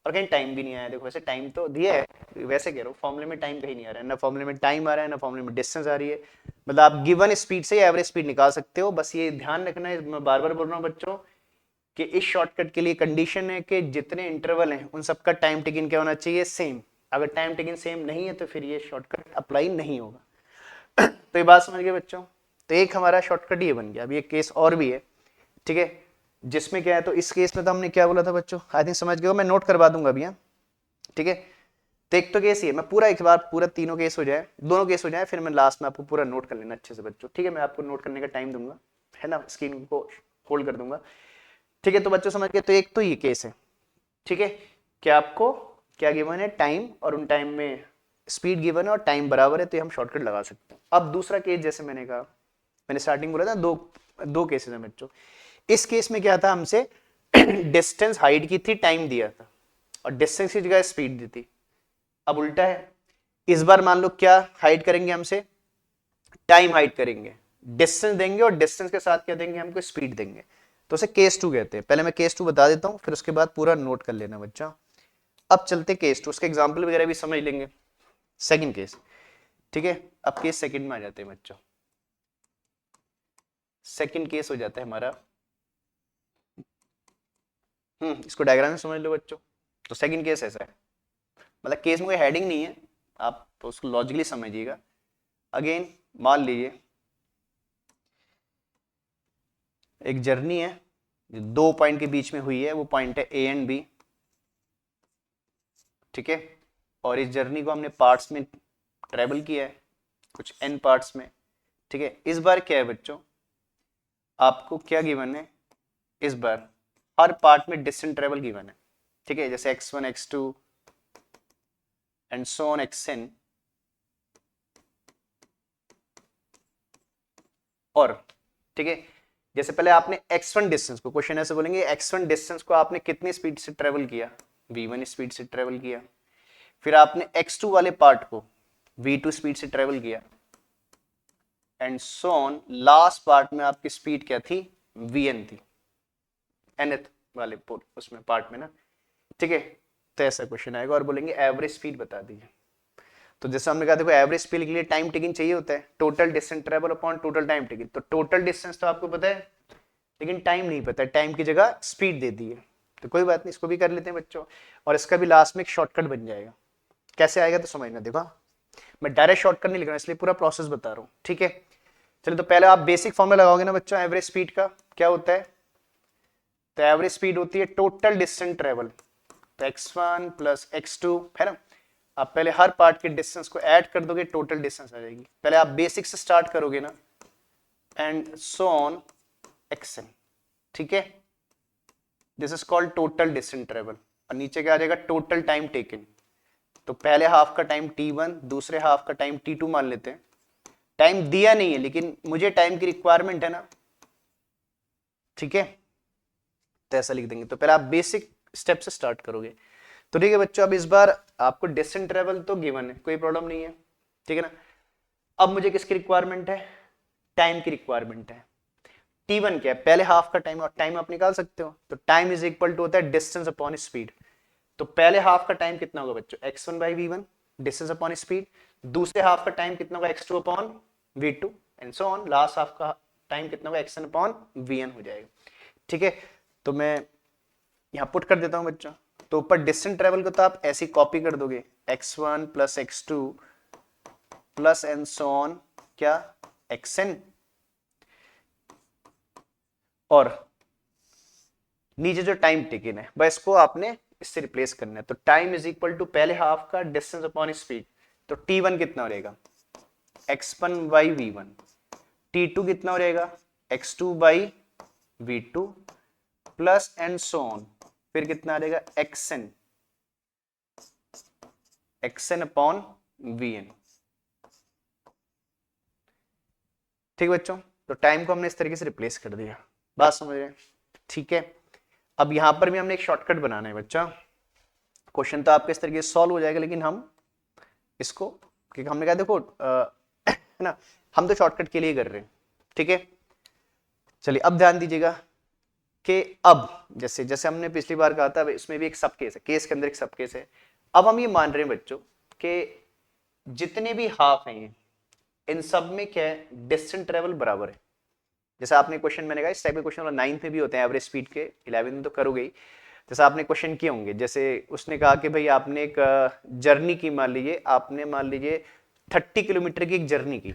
और कहीं टाइम भी नहीं आया। देखो वैसे टाइम तो दिया है, वैसे कह रहा हूँ फॉर्मूले में टाइम कहीं नहीं आ रहा है, ना फॉर्मूले में टाइम आ रहा है ना फॉर्मूले में डिस्टेंस आ रही है। मतलब आप गिवन स्पीड से एवरेज स्पीड निकाल सकते हो। बस ये ध्यान रखना है, मैं बार बार बोल रहा हूँ बच्चों, कि इस शॉर्टकट के लिए कंडीशन है कि जितने इंटरवल हैं उन सबका टाइम टेकिंग क्या होना चाहिए, सेम। अगर टाइम टेकिंग सेम नहीं है तो फिर ये शॉर्टकट अप्लाई नहीं होगा। तो ये बात समझ गए बच्चों। तो एक हमारा शॉर्टकट ये बन गया। अब ये केस और भी है, ठीक है, जिसमें क्या है, तो इस केस में तो हमने क्या बोला था बच्चों, आई थिंक समझ गए हो, मैं नोट करवा दूंगा अभी, ठीक है। तो एक तो केस ये, मैं पूरा एक बार पूरा तीनों केस हो जाए, दोनों केस हो जाए, फिर मैं लास्ट में आपको पूरा नोट कर लेना अच्छे से बच्चों, ठीक है। मैं आपको नोट करने का टाइम दूंगा, है ना, स्क्रीन को होल्ड कर दूंगा, ठीक है। तो बच्चों समझ गए। तो एक तो ये केस है, ठीक है, कि आपको क्या गिवन है, टाइम, और उन टाइम में स्पीड गिवन है और टाइम बराबर है, तो हम शॉर्टकट लगा सकते हैं। अब दूसरा केस, जैसे मैंने कहा, मैंने स्टार्टिंग बोला था दो केसेस हैं बच्चों। इस केस में क्या था, हमसे डिस्टेंस हाइट की थी, टाइम दिया था, और डिस्टेंस की जगह स्पीड दी थी। अब उल्टा है, इस बार मान लो क्या हाइड करेंगे हमसे, टाइम हाइड करेंगे, डिस्टेंस देंगे और डिस्टेंस के साथ क्या देंगे, हमको स्पीड देंगे। तो उसे केस 2 कहते हैं। पहले मैं केस 2 बता देता हूं, फिर उसके बाद पूरा नोट कर लेना बच्चा। अब चलते केस 2, उसके एग्जाम्पल वगैरह भी समझ लेंगे। सेकंड केस, ठीक है। अब केस सेकंड में आ जाते हैं बच्चों। सेकंड केस हो जाता है हमारा, इसको डायग्राम में समझ लो बच्चों। तो सेकंड केस ऐसा है, मतलब केस में कोई हेडिंग नहीं है, आप तो उसको लॉजिकली समझिएगा। अगेन मान लीजिए एक जर्नी है, जो 2 पॉइंट के बीच में हुई है, वो पॉइंट है A एंड B, ठीक है। और इस जर्नी को हमने पार्ट्स में ट्रेवल किया है, कुछ n पार्ट्स में, ठीक है। इस बार क्या है बच्चों, आपको क्या गिवन है इस बार, हर पार्ट में डिस्टेंस ट्रेवल गिवन है, ठीक है, जैसे x1 x2 and so on xn, और ठीक है, जैसे पहले आपने x1 डिस्टेंस को, क्वेश्चन ऐसे बोलेंगे x1 डिस्टेंस को आपने कितनी स्पीड से ट्रेवल किया, v1 स्पीड से ट्रेवल किया, फिर आपने x2 वाले पार्ट को v2 स्पीड से ट्रेवल किया, and so on last part में आपकी स्पीड क्या थी, vn थी, nth वाले उसमें पार्ट में ना, ठीक है। तो ऐसा क्वेश्चन आएगा और बोलेंगे एवरेज स्पीड बता दीजिए। तो जैसे हमने कहा देखो एवरेज स्पीड के लिए टाइम टेकिंग चाहिए होता है, total distance travel upon total time taking. तो टोटल डिस्टेंस तो आपको पता है, लेकिन टाइम नहीं पता, टाइम की जगह स्पीड दे दी है, तो कोई बात नहीं, इसको भी कर लेते हैं बच्चों, और इसका भी लास्ट में एक शॉर्टकट बन जाएगा। कैसे आएगा तो समझना, देखो मैं डायरेक्ट शॉर्टकट नहीं लिख रहा हूं, इसलिए पूरा प्रोसेस बता रहा हूं, ठीक है। चलिए तो पहले आप बेसिक फॉर्मूला लगाओगे ना बच्चों एवरेज स्पीड का, क्या होता है, तो एवरेज स्पीड होती है टोटल डिस्टेंस ट्रेवल, तो x1 प्लस x2 है ना, आप पहले हर पार्ट के डिस्टेंस को ऐड कर दोगे, टोटल डिस्टेंस आ जाएगी। पहले आप बेसिक से स्टार्ट करोगे ना, एंड सो ऑन xn, ठीक है, this is called total distance travel, और नीचे क्या आ जाएगा, टोटल टाइम टेकन। तो पहले हाफ का टाइम t1, दूसरे हाफ का टाइम t2 मान लेते हैं, टाइम दिया नहीं है लेकिन मुझे टाइम की रिक्वायरमेंट है ना, ठीक है, तो ऐसा लिख देंगे। तो पहले आप बेसिक स्टेप से स्टार्ट करोगे। तो ठीक है बच्चों, अब इस बार आपको डिस्टेंस ट्रेवल तो गिवन है, कोई प्रॉब्लम नहीं है, ठीक है ना। अब मुझे किसकी रिक्वायरमेंट है, टाइम की रिक्वायरमेंट है। t1 क्या है, पहले हाफ का टाइम, और टाइम आप निकाल सकते हो, तो टाइम इज इक्वल टू होता है डिस्टेंस अपॉन स्पीड। तो पहले हाफ का टाइम कितना होगा बच्चों, x1 by v1 distance upon speed, दूसरे हाफ का टाइम कितना होगा, x2 upon v2 and so on, last half का टाइम कितना होगा, xn अपॉन vn हो जाएगा, ठीक है। तो मैं यहां पुट कर देता हूं बच्चों, तो ऊपर डिस्टेंस ट्रेवल को तो आप ऐसी कॉपी कर दोगे, x1 plus x2 plus and so on क्या, xn, और नीचे जो टाइम टेकन है बस इसको आपने इससे रिप्लेस करना है। तो टाइम इज इक्वल टू पहले हाफ का डिस्टेंस अपॉन स्पीड, तो t1 कितना हो रहेगा, x1 बाई v1, t2 कितना हो रहेगा, x2 by v2 plus and so on, फिर कितना आ जाएगा, xn अपॉन vn, ठीक बच्चों। तो टाइम को हमने इस तरीके से रिप्लेस कर दिया, बात समझ रहे हैं, ठीक है। अब यहां पर भी हमने एक शॉर्टकट बनाना है बच्चा, क्वेश्चन तो आपके इस तरीके से सॉल्व हो जाएगा, लेकिन हम इसको, क्योंकि हमने कहा देखो है ना, हम तो शॉर्टकट के लिए कर रहे हैं, ठीक है। चलिए अब ध्यान दीजिएगा कि अब जैसे जैसे हमने पिछली बार कहा था, इसमें भी एक सब केस है, केस के अंदर एक सब केस है। अब हम ये मान रहे हैं बच्चों कि जितने भी हाफ हैं इन सब में क्या है, डिस्टेंस ट्रेवल बराबर है। जैसे आपने क्वेश्चन, मैंने कहा इस टाइप के क्वेश्चन 9th में भी होते हैं, एवरेज स्पीड के, 11th में तो करोगे ही। जैसे आपने क्वेश्चन किए होंगे, जैसे उसने कहा कि भाई आपने एक जर्नी की, मान लीजिए आपने, मान लीजिए 30 किलोमीटर की एक जर्नी की,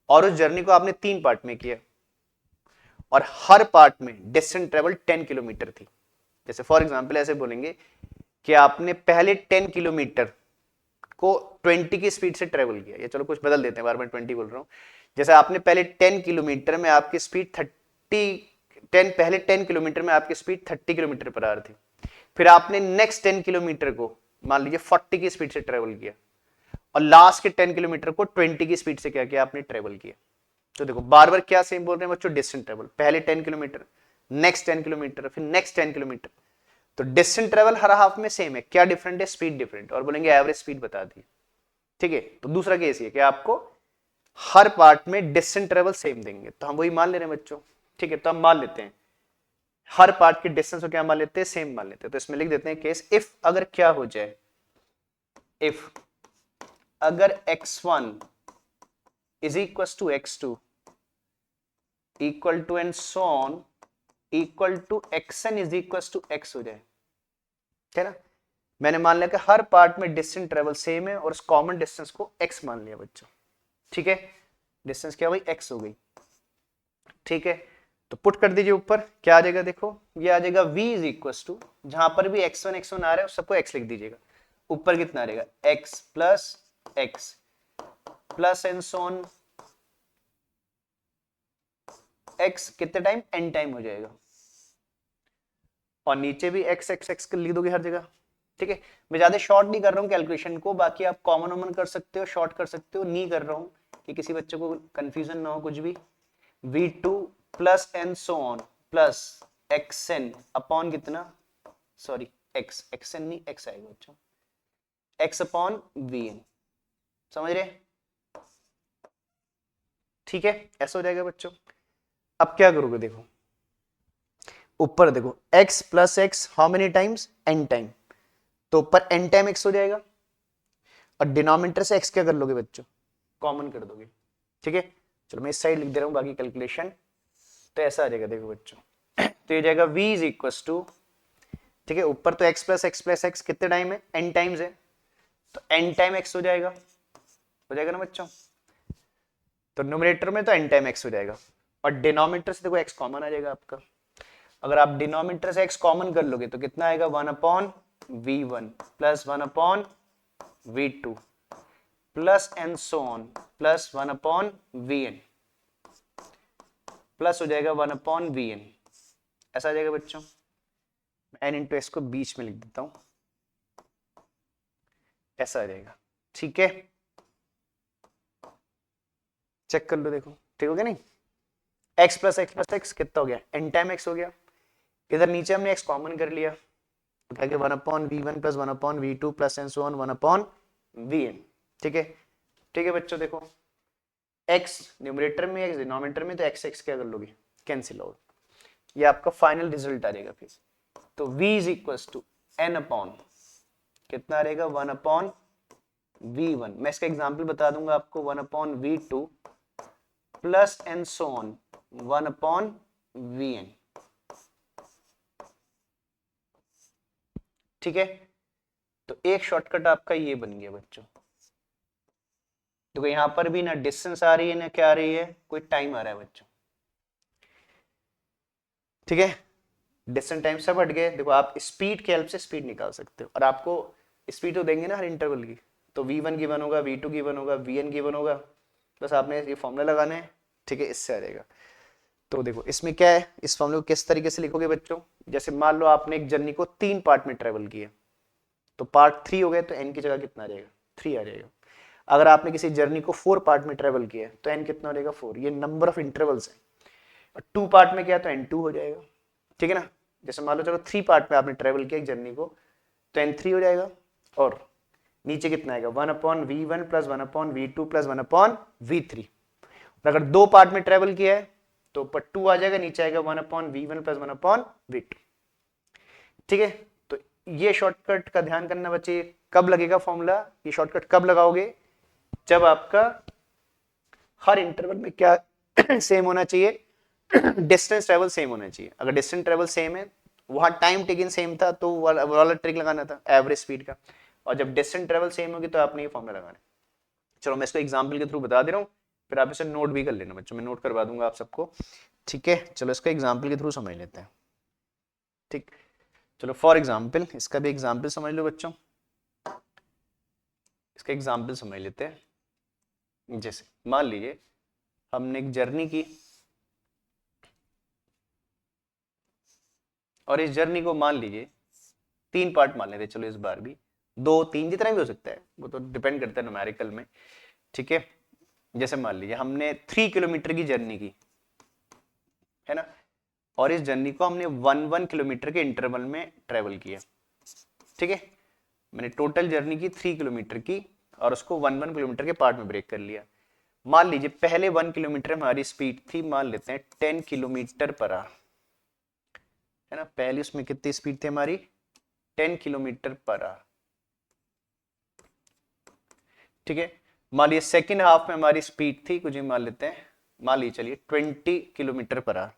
और उस जर्नी को आपने 3 पार्ट में किया, और हर पार्ट में डिस्टेंस ट्रेवल 10 किलोमीटर थी। जैसे फॉर एग्जाम्पल ऐसे बोलेंगे कि आपने पहले 10 किलोमीटर को 20 की स्पीड से ट्रेवल किया, या चलो कुछ बदल देते हैं, बार बार 20 बोल रहा हूं। जैसे आपने पहले 10 किलोमीटर में आपकी स्पीड 10 किलोमीटर में आपकी स्पीड 30 किलोमीटर पर आवर थी, फिर आपने नेक्स्ट 10 किलोमीटर को मान लीजिए 40 की स्पीड से ट्रेवल किया, और लास्ट के 10 किलोमीटर को 20 की स्पीड से क्या किया आपने, ट्रेवल किया। तो देखो बार बार क्या सेम बोल रहे हैं बच्चों, डिस्टेंस ट्रेवल, पहले 10 किलोमीटर, नेक्स्ट 10 किलोमीटर, फिर नेक्स्ट 10 किलोमीटर। तो डिस्टेंस ट्रेवल हर हाफ में सेम है, क्या डिफरेंट है, स्पीड डिफरेंट, और बोलेंगे एवरेज स्पीड बता दी, ठीक है। तो दूसरा केस ये कि आपको हर पार्ट में डिस्टेंस ट्रेवल सेम देंगे, तो हम वही मान ले रहे हैं बच्चों, ठीक है। तो हम मान लेते हैं हर पार्ट के डिस्टेंस को क्या मान लेते हैं, सेम मान लेते हैं। तो इसमें लिख देते हैं केस इफ, अगर क्या हो जाए, इफ अगर x1 is equal to x2 equal to and so on equal to xn is equal to x हो जाए, है ना। मैंने मान लिया कि हर पार्ट में डिस्टेंस ट्रेवल सेम है, और उस कॉमन डिस्टेंस को x मान लिया बच्चों, ठीक है। डिस्टेंस क्या हुई, x हो गई, ठीक है। तो पुट कर दीजिए ऊपर, क्या आ जाएगा, देखो ये आ जाएगा v इज इक्वल टू, जहां पर भी x1 आ रहा है उस सबको x लिख दीजिएगा, ऊपर कितना आ रहेगा, x plus x plus and so on x कितने टाइम, n टाइम हो जाएगा, और नीचे भी x x x लिख दोगे हर जगह। ठीक है, मैं ज्यादा शॉर्ट नहीं कर रहा हूँ कैलकुलेशन को, बाकी आप कॉमन वॉमन कर सकते हो, शॉर्ट कर सकते हो, नहीं कर रहा हूँ कि किसी बच्चे को कंफ्यूजन ना हो कुछ भी। v2 plus and so on plus xn upon कितना, सॉरी xn नहीं x आएगा बच्चों, x अपॉन vn, समझ रहे? ठीक है, ऐसा हो जाएगा बच्चों। अब क्या करोगे, देखो ऊपर देखो x plus x how many times, n time, तो ऊपर n टाइम x हो जाएगा, और डिनोमिनेटर से x क्या कर लोगे बच्चों, कॉमन कर दोगे। ठीक है, चलो मैं इस साइड लिख दे रहा हूं बाकी कैलकुलेशन, तो ऐसा आ जाएगा देखो बच्चों, तो ये जाएगा v इज इक्वल टू, ठीक है, ऊपर तो x प्लस एक्स कितने टाइम है, n टाइम्स है, तो n टाइम x हो जाएगा ना बच्चों, तो न्यूमरेटर में तो n टाइम x हो जाएगा, और डिनोमिनेटर से देखो x कॉमन आ जाएगा आपका। अगर आप डिनोमिनेटर से x कॉमन कर लोगे तो कितना आएगा, 1 upon v1 plus 1 upon v2 plus and so on plus 1 upon vn plus हो जाएगा 1 अपॉन vn, ऐसा आ जाएगा बच्चों। n इंटू एक्स को बीच में लिख देता हूं, ऐसा आ जाएगा। ठीक है, चेक कर लो, देखो ठीक हो गया नहीं, x प्लस एक्स कितना हो गया, n टाइम x हो गया, इधर नीचे हमने x कॉमन कर लिया, तो क्या 1 upon v1 plus 1 upon v2 plus and so on 1 upon vn। ठीक है, ठीक है बच्चों, देखो x न्यूमरेटर में x डिनोमिनेटर में, तो x क्या कर लोगे, कैंसिल आउट, ये आपका फाइनल रिजल्ट आ जाएगा फिर। तो v is equal to n upon कितना रहेगा, 1 अपॉन v1, मैं इसका एग्जांपल बता दूंगा आपको, 1 upon v2 plus and so on 1 upon vn। ठीक है, तो एक शॉर्टकट आपका ये बन गया बच्चों। देखो यहां पर भी ना डिस्टेंस आ रही है ना क्या आ रही है, कोई टाइम आ रहा है बच्चों। ठीक है, डिस्टेंस टाइम सब हट गए। देखो आप स्पीड के हेल्प से स्पीड निकाल सकते हो, और आपको स्पीड तो देंगे ना हर इंटरवल की, तो v1 गिवन होगा, v2 गिवन होगा, vn गिवन होगा, बस आपने ये फॉर्मूला लगाना है। ठीक है, इससे आ जाएगा। तो देखो इसमें क्या है, इस फॉर्मूले को किस तरीके से लिखोगे बच्चों, जैसे मान लो आपने एक जर्नी को 3 पार्ट में ट्रेवल किया, तो पार्ट 3 हो गए, तो n की जगह कितना आ जाएगा, 3 आ जाएगा। अगर आपने किसी जर्नी को 4 पार्ट में ट्रेवल किया तो n कितना हो जाएगा, 4, ये नंबर ऑफ इंटरवल्स है। और 2 पार्ट में क्या है तो n2 हो जाएगा। ठीक है ना, जैसे मान लो चलो 3 पार्ट में आपने ट्रेवल किया एक जर्नी को, तो n3 हो जाएगा, और नीचे कितना आएगा, 1 upon v1 plus 1 upon v2 plus 1 upon v3। और अगर 2 पार्ट में ट्रेवल किया है तो ऊपर 2 आ जाएगा, नीचे आएगा 1 upon v1 plus 1 upon v2। ठीक है, तो ये शॉर्टकट का ध्यान करना बच्चे, कब लगेगा फॉर्मूला, ये शॉर्टकट कब लगाओगे, जब आपका हर इंटरवल में क्या सेम होना चाहिए, डिस्टेंस ट्रेवल सेम होना चाहिए। अगर डिस्टेंस ट्रेवल सेम है, वहां टाइम टेकन सेम था, तो वाला ट्रिक लगाना था एवरेज स्पीड का, और जब डिस्टेंस ट्रेवल सेम होगी तो आपने ये फॉर्मूला लगाना है। चलो मैं इसको एग्जांपल के थ्रू बता दे रहा हूँ, फिर आप इसे नोट भी कर लेना बच्चों, मैं नोट करवा दूंगा आप सबको। ठीक है, चलो इसको एग्जाम्पल के थ्रू समझ लेते हैं। ठीक, चलो फॉर एग्जाम्पल इसका भी एग्जाम्पल समझ लो बच्चों, इसका एग्जाम्पल समझ लेते हैं। जैसे मान लीजिए हमने एक जर्नी की, और इस जर्नी को मान लीजिए 3 पार्ट मान लेते, चलो इस बार भी 2 3 जितना भी हो सकता है, वो तो डिपेंड करता है न्यूमेरिकल में। ठीक है, जैसे मान लीजिए हमने 3 किलोमीटर की जर्नी की है ना, और इस जर्नी को हमने 1 किलोमीटर के इंटरवल में ट्रेवल किया। ठीक है, मैंने टोटल जर्नी की 3 किलोमीटर की, और उसको 1 किलोमीटर के पार्ट में ब्रेक कर लिया। मान लीजिए पहले 1 किलोमीटर हमारी स्पीड थी, मान लेते हैं 10 किलोमीटर पर आवर, है ना, पहले उसमें कितनी स्पीड थी हमारी, 10 किलोमीटर पर आवर। ठीक है, मान लीजिए सेकेंड हाफ में हमारी स्पीड थी कुछ भी मान लेते हैं, मान लीजिए चलिए 20 किलोमीटर पर आवर,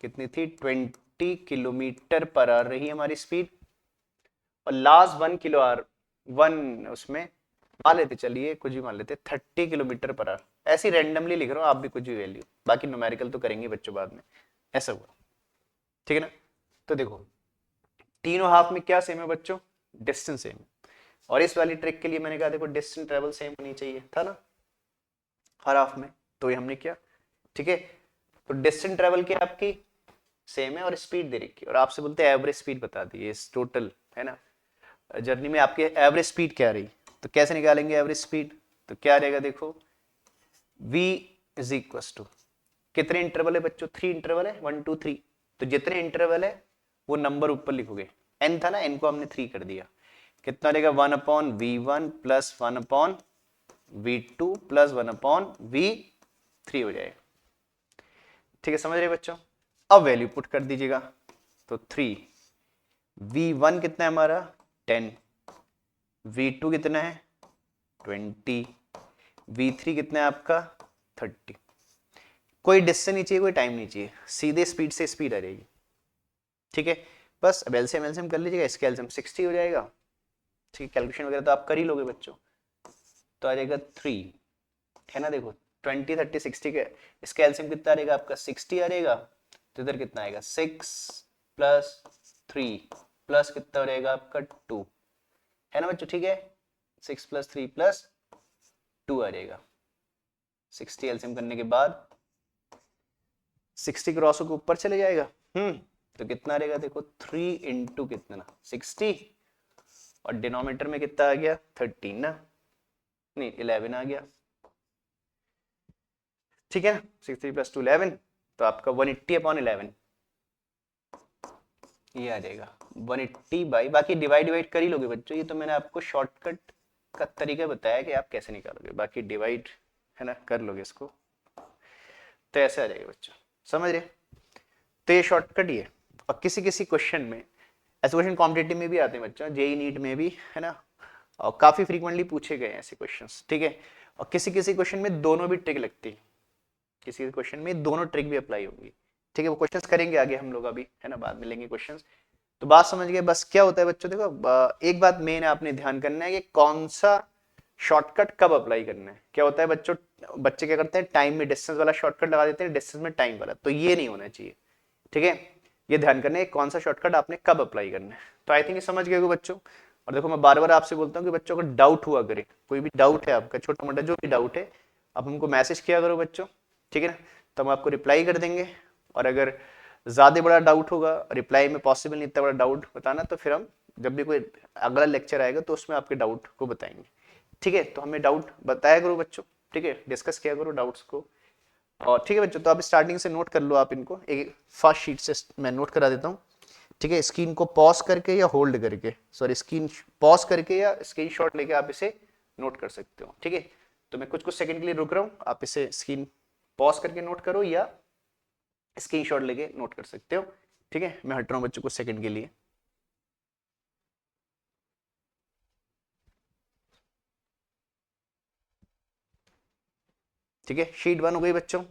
कितनी थी, 20 किलोमीटर पर आवर रही हमारी स्पीड। और लास्ट 1 किलो आवर 1 उसमें मान लेते, चलिए कुछ भी मान लेते 30 किलोमीटर पर आवर, ऐसी रैंडमली लिख रहा हूं, आप भी कुछ भी वैल्यू, बाकी न्यूमेरिकल तो करेंगे बच्चों बाद में, ऐसा हुआ। ठीक है ना, तो देखो तीनों हाफ में क्या सेम है बच्चों, डिस्टेंस सेम है। और इस वाली ट्रिक के लिए मैंने कहा देखो डिस्टेंस ट्रेवल सेम होनी चाहिए था ना हर हाफ में, तो ये हमने किया, ठीक है, तो डिस्टेंस ट्रेवल की आपकी सेम है और स्पीड दे रखी है, और आपसे बोलते हैं एवरेज स्पीड बता दी इस टोटल, है ना, जर्नी में आपकी एवरेज स्पीड क्या रही। तो कैसे निकालेंगे एवरेज स्पीड, तो क्या रहेगा देखो, v इज इक्वल टू, कितने इंटरवल है बच्चों, 3 इंटरवल है, 1 2 3, तो जितने इंटरवल है वो नंबर ऊपर लिखोगे, n था ना, n को हमने 3 कर दिया, कितना रहेगा 1/v1 plus 1/v2 plus 1/v3 हो जाएगा। ठीक है, समझ रहे बच्चों। अब वैल्यू पुट कर दीजिएगा, तो 3, v1 कितना है हमारा 10, v2 कितना है 20, v3 कितना है आपका 30। कोई डिस्टेंस नहीं चाहिए, कोई टाइम नहीं चाहिए, सीधे स्पीड से स्पीड आ जाएगी। ठीक है, बस अब एलसीएम एलसीएम कर लीजिएगा, इसका एलसीएम 60 हो जाएगा। ठीक है, कैलकुलेशन वगैरह तो आप कर ही लोगे बच्चों, तो आ जाएगा 3, है ना, देखो 20 30 60 के, इसका एलसीएम कितना आ जाएगा आपका 60 आ जाएगा, तो इधर कितना आएगा 6 प्लस 3 प्लस कितना हो जाएगा आपका 2, है ना बच्चों, ठीक है, 6 प्लस 3 प्लस 2 आ जाएगा। 60 एलसीएम करने के बाद 60 क्रॉस होकर ऊपर चले जाएगा, तो कितना रहेगा देखो 3 इंटू कितना 60, और डिनोमिनेटर में कितना आ गया 13 ना, नहीं 11 आ गया। ठीक है ना, 63 प्लस 2 11, तो आपका 180/11 ये आ जाएगा 180 बाई, बाकी डिवाइड डिवाइड कर ही लोगे बच्चों, ये तो मैंने आपको शॉर्टकट का तरीका बताया कि आप कैसे निकालोगे, बाकी डिवाइड है ना कर लोगे इसको, तो ऐसे आ जाएगा बच्चों, समझ रहे। तो ये शॉर्टकट ही है, और किसी किसी क्वेश्चन में ऐसे क्वेश्चन कॉम्पिटेटिव में भी आते हैं बच्चों, जेई नीट में भी, है ना, और काफी फ्रीक्वेंटली पूछे गए हैं ऐसे क्वेश्चंस। ठीक है, और किसी किसी क्वेश्चन में दोनों भी ट्रिक लगती है, किसी क्वेश्चन में दोनों ट्रिक भी अप्लाई होंगी। ठीक है, वो क्वेश्चंस करेंगे आगे हम लोग अभी, है ना, बाद में लेंगे क्वेश्चंस। तो बात समझ गए, बस क्या होता है बच्चों, देखो एक बात मेन आपने ध्यान करना है कि कौन सा शॉर्टकट कब अप्लाई करना है। क्या होता है बच्चों, बच्चे क्या करते हैं, टाइम में डिस्टेंस वाला शॉर्टकट लगा देते हैं, डिस्टेंस में टाइम वाला, तो ये नहीं होना चाहिए। ठीक है, ये ध्यान करना है कौन सा शॉर्टकट आपने कब अप्लाई करना है। तो आई थिंक ये समझ गए बच्चों। और देखो मैं बार बार आपसे बोलता हूँ कि बच्चों अगर डाउट हुआ करे, कोई भी डाउट है आपका छोटा मोटा जो भी डाउट है, आप हमको मैसेज किया करो बच्चों, ठीक है ना, तो हम आपको रिप्लाई कर देंगे। और अगर ज्यादा बड़ा डाउट होगा, रिप्लाई में पॉसिबल नहीं इतना बड़ा डाउट बताना, तो फिर हम जब भी कोई अगला लेक्चर आएगा तो उसमें आपके डाउट को बताएंगे। ठीक है, तो हमें डाउट बताया करो बच्चों, ठीक है, डिस्कस किया करो डाउट्स को। और ठीक है बच्चों, तो आप स्टार्टिंग से नोट कर लो, आप इनको एक फर्स्ट शीट से मैं नोट करा देता हूँ। ठीक है, स्क्रीन को पॉज करके या होल्ड करके, सॉरी स्क्रीन पॉज करके या स्क्रीनशॉट लेके आप इसे नोट कर सकते हो। ठीक है, तो मैं कुछ कुछ सेकंड के लिए रुक रहा हूँ, आप इसे स्क्रीन पॉज करके नोट करो या स्क्रीनशॉट लेके नोट कर सकते हो। ठीक है, मैं हट रहा हूँ बच्चों कुछ सेकंड के लिए। ठीक है, शीट 1 हो गई बच्चों,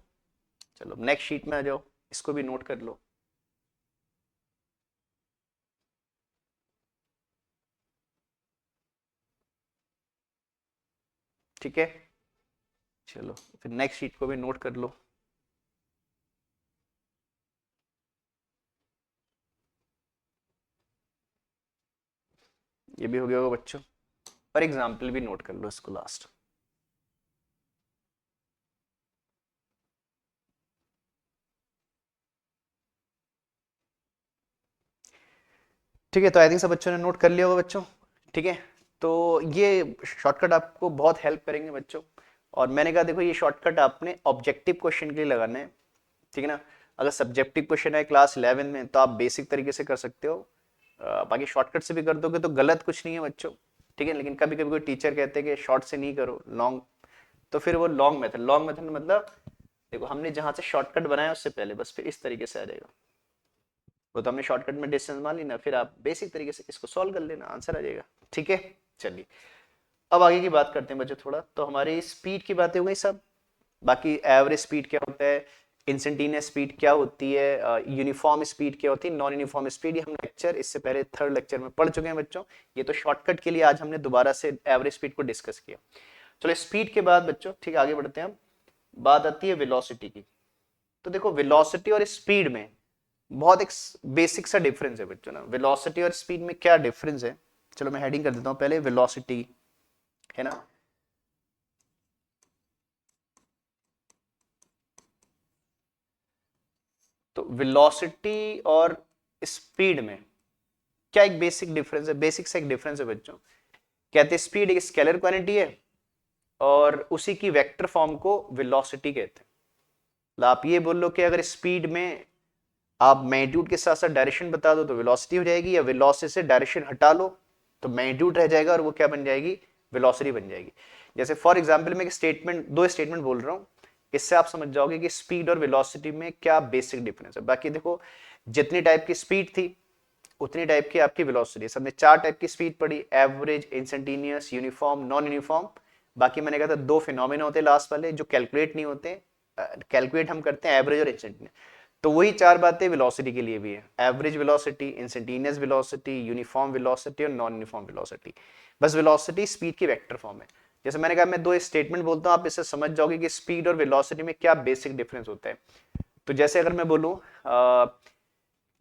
चलो नेक्स्ट शीट में आ जाओ, इसको भी नोट कर लो। ठीक है, चलो फिर नेक्स्ट शीट को भी नोट कर लो। ये भी हो गया होगा बच्चों, और एग्जाम्पल भी नोट कर लो इसको लास्ट। ठीक है, तो आई थिंक सब बच्चों ने नोट कर लिया होगा बच्चों। ठीक है, तो ये शॉर्टकट आपको बहुत हेल्प करेंगे बच्चों। और मैंने कहा देखो ये शॉर्टकट आपने ऑब्जेक्टिव क्वेश्चन के लिए लगाना है, ठीक है ना। अगर सब्जेक्टिव क्वेश्चन है क्लास 11 में तो आप बेसिक तरीके से कर सकते हो, बाकी शॉर्टकट से भी कर दोगे तो गलत कुछ नहीं है बच्चों। ठीक है, लेकिन कभी कभी कोई टीचर कहते हैं कि शॉर्ट से नहीं करो लॉन्ग, तो फिर वो लॉन्ग मेथड मतलब देखो हमने जहां से शॉर्टकट बनाया उससे पहले बस फिर इस तरीके से आ जाएगा। वो तो हमने शॉर्टकट में डिस्टेंस मान ली ना, फिर आप बेसिक तरीके से इसको सॉल्व कर लेना, आंसर आ जाएगा। ठीक है, चलिए अब आगे की बात करते हैं बच्चों थोड़ा। तो हमारी स्पीड की बातें हो गई सब, बाकी एवरेज स्पीड क्या होता है, इंस्टेंटेनियस स्पीड क्या होती है, यूनिफॉर्म स्पीड क्या होती है, नॉन यूनिफॉर्म स्पीड, ये हम लेक्चर इससे पहले थर्ड लेक्चर में पढ़ चुके हैं बच्चों। ये तो शॉर्टकट के लिए आज हमने दोबारा से एवरेज स्पीड को डिस्कस किया। चलो स्पीड के बाद बच्चों ठीक आगे बढ़ते हैं हम, बात आती है वेलोसिटी की। तो देखो वेलोसिटी और स्पीड में बहुत एक बेसिक सा डिफरेंस है बच्चों ना, वेलोसिटी और स्पीड में क्या डिफरेंस है। चलो मैं हेडिंग कर देता हूं पहले, वेलोसिटी, है ना। तो वेलोसिटी और स्पीड में क्या एक बेसिक डिफरेंस है, बेसिक से एक डिफरेंस है बच्चों। कहते हैं स्पीड एक स्केलर क्वांटिटी है और उसी की वेक्टर फॉर्म को वेलोसिटी कहते हैं। मतलब आप ये बोल लो कि अगर स्पीड में आप मैग्नीट्यूड के साथ साथ डायरेक्शन बता दो तो वेलोसिटी हो जाएगी, या वेलोसिटी से डायरेक्शन हटा लो तो मैग्नीट्यूड रह जाएगा और वो क्या बन जाएगी, वेलोसिटी बन जाएगी। जैसे फॉर एग्जांपल मैं एक स्टेटमेंट, दो स्टेटमेंट बोल रहा हूँ, इससे आप समझ जाओगे कि स्पीड और वेलोसिटी में क्या बेसिक डिफरेंस है। बाकी देखो जितनी टाइप की स्पीड थी उतनी टाइप की आपकी वेलोसिटी। सबने चार टाइप की स्पीड पढ़ी, average, instantaneous, uniform, non uniform. बाकी मैंने कहा था दो फिनोमेना होते हैं लास्ट वाले जो कैलकुलेट नहीं होते, कैलकुलेट हम करते हैं एवरेज और इंस्टेंटेनियस। तो वही चार बातें वेलोसिटी के लिए भी है, average velocity, instantaneous velocity, uniform velocity और नॉन यूनिफॉर्म वेलोसिटी। बस वेलोसिटी स्पीड की वेक्टर फॉर्म है। जैसे मैंने कहा मैं दो स्टेटमेंट बोलता हूं, आप इससे समझ जाओगे कि स्पीड और वेलोसिटी में क्या बेसिक डिफरेंस होता है। तो जैसे अगर मैं बोलूं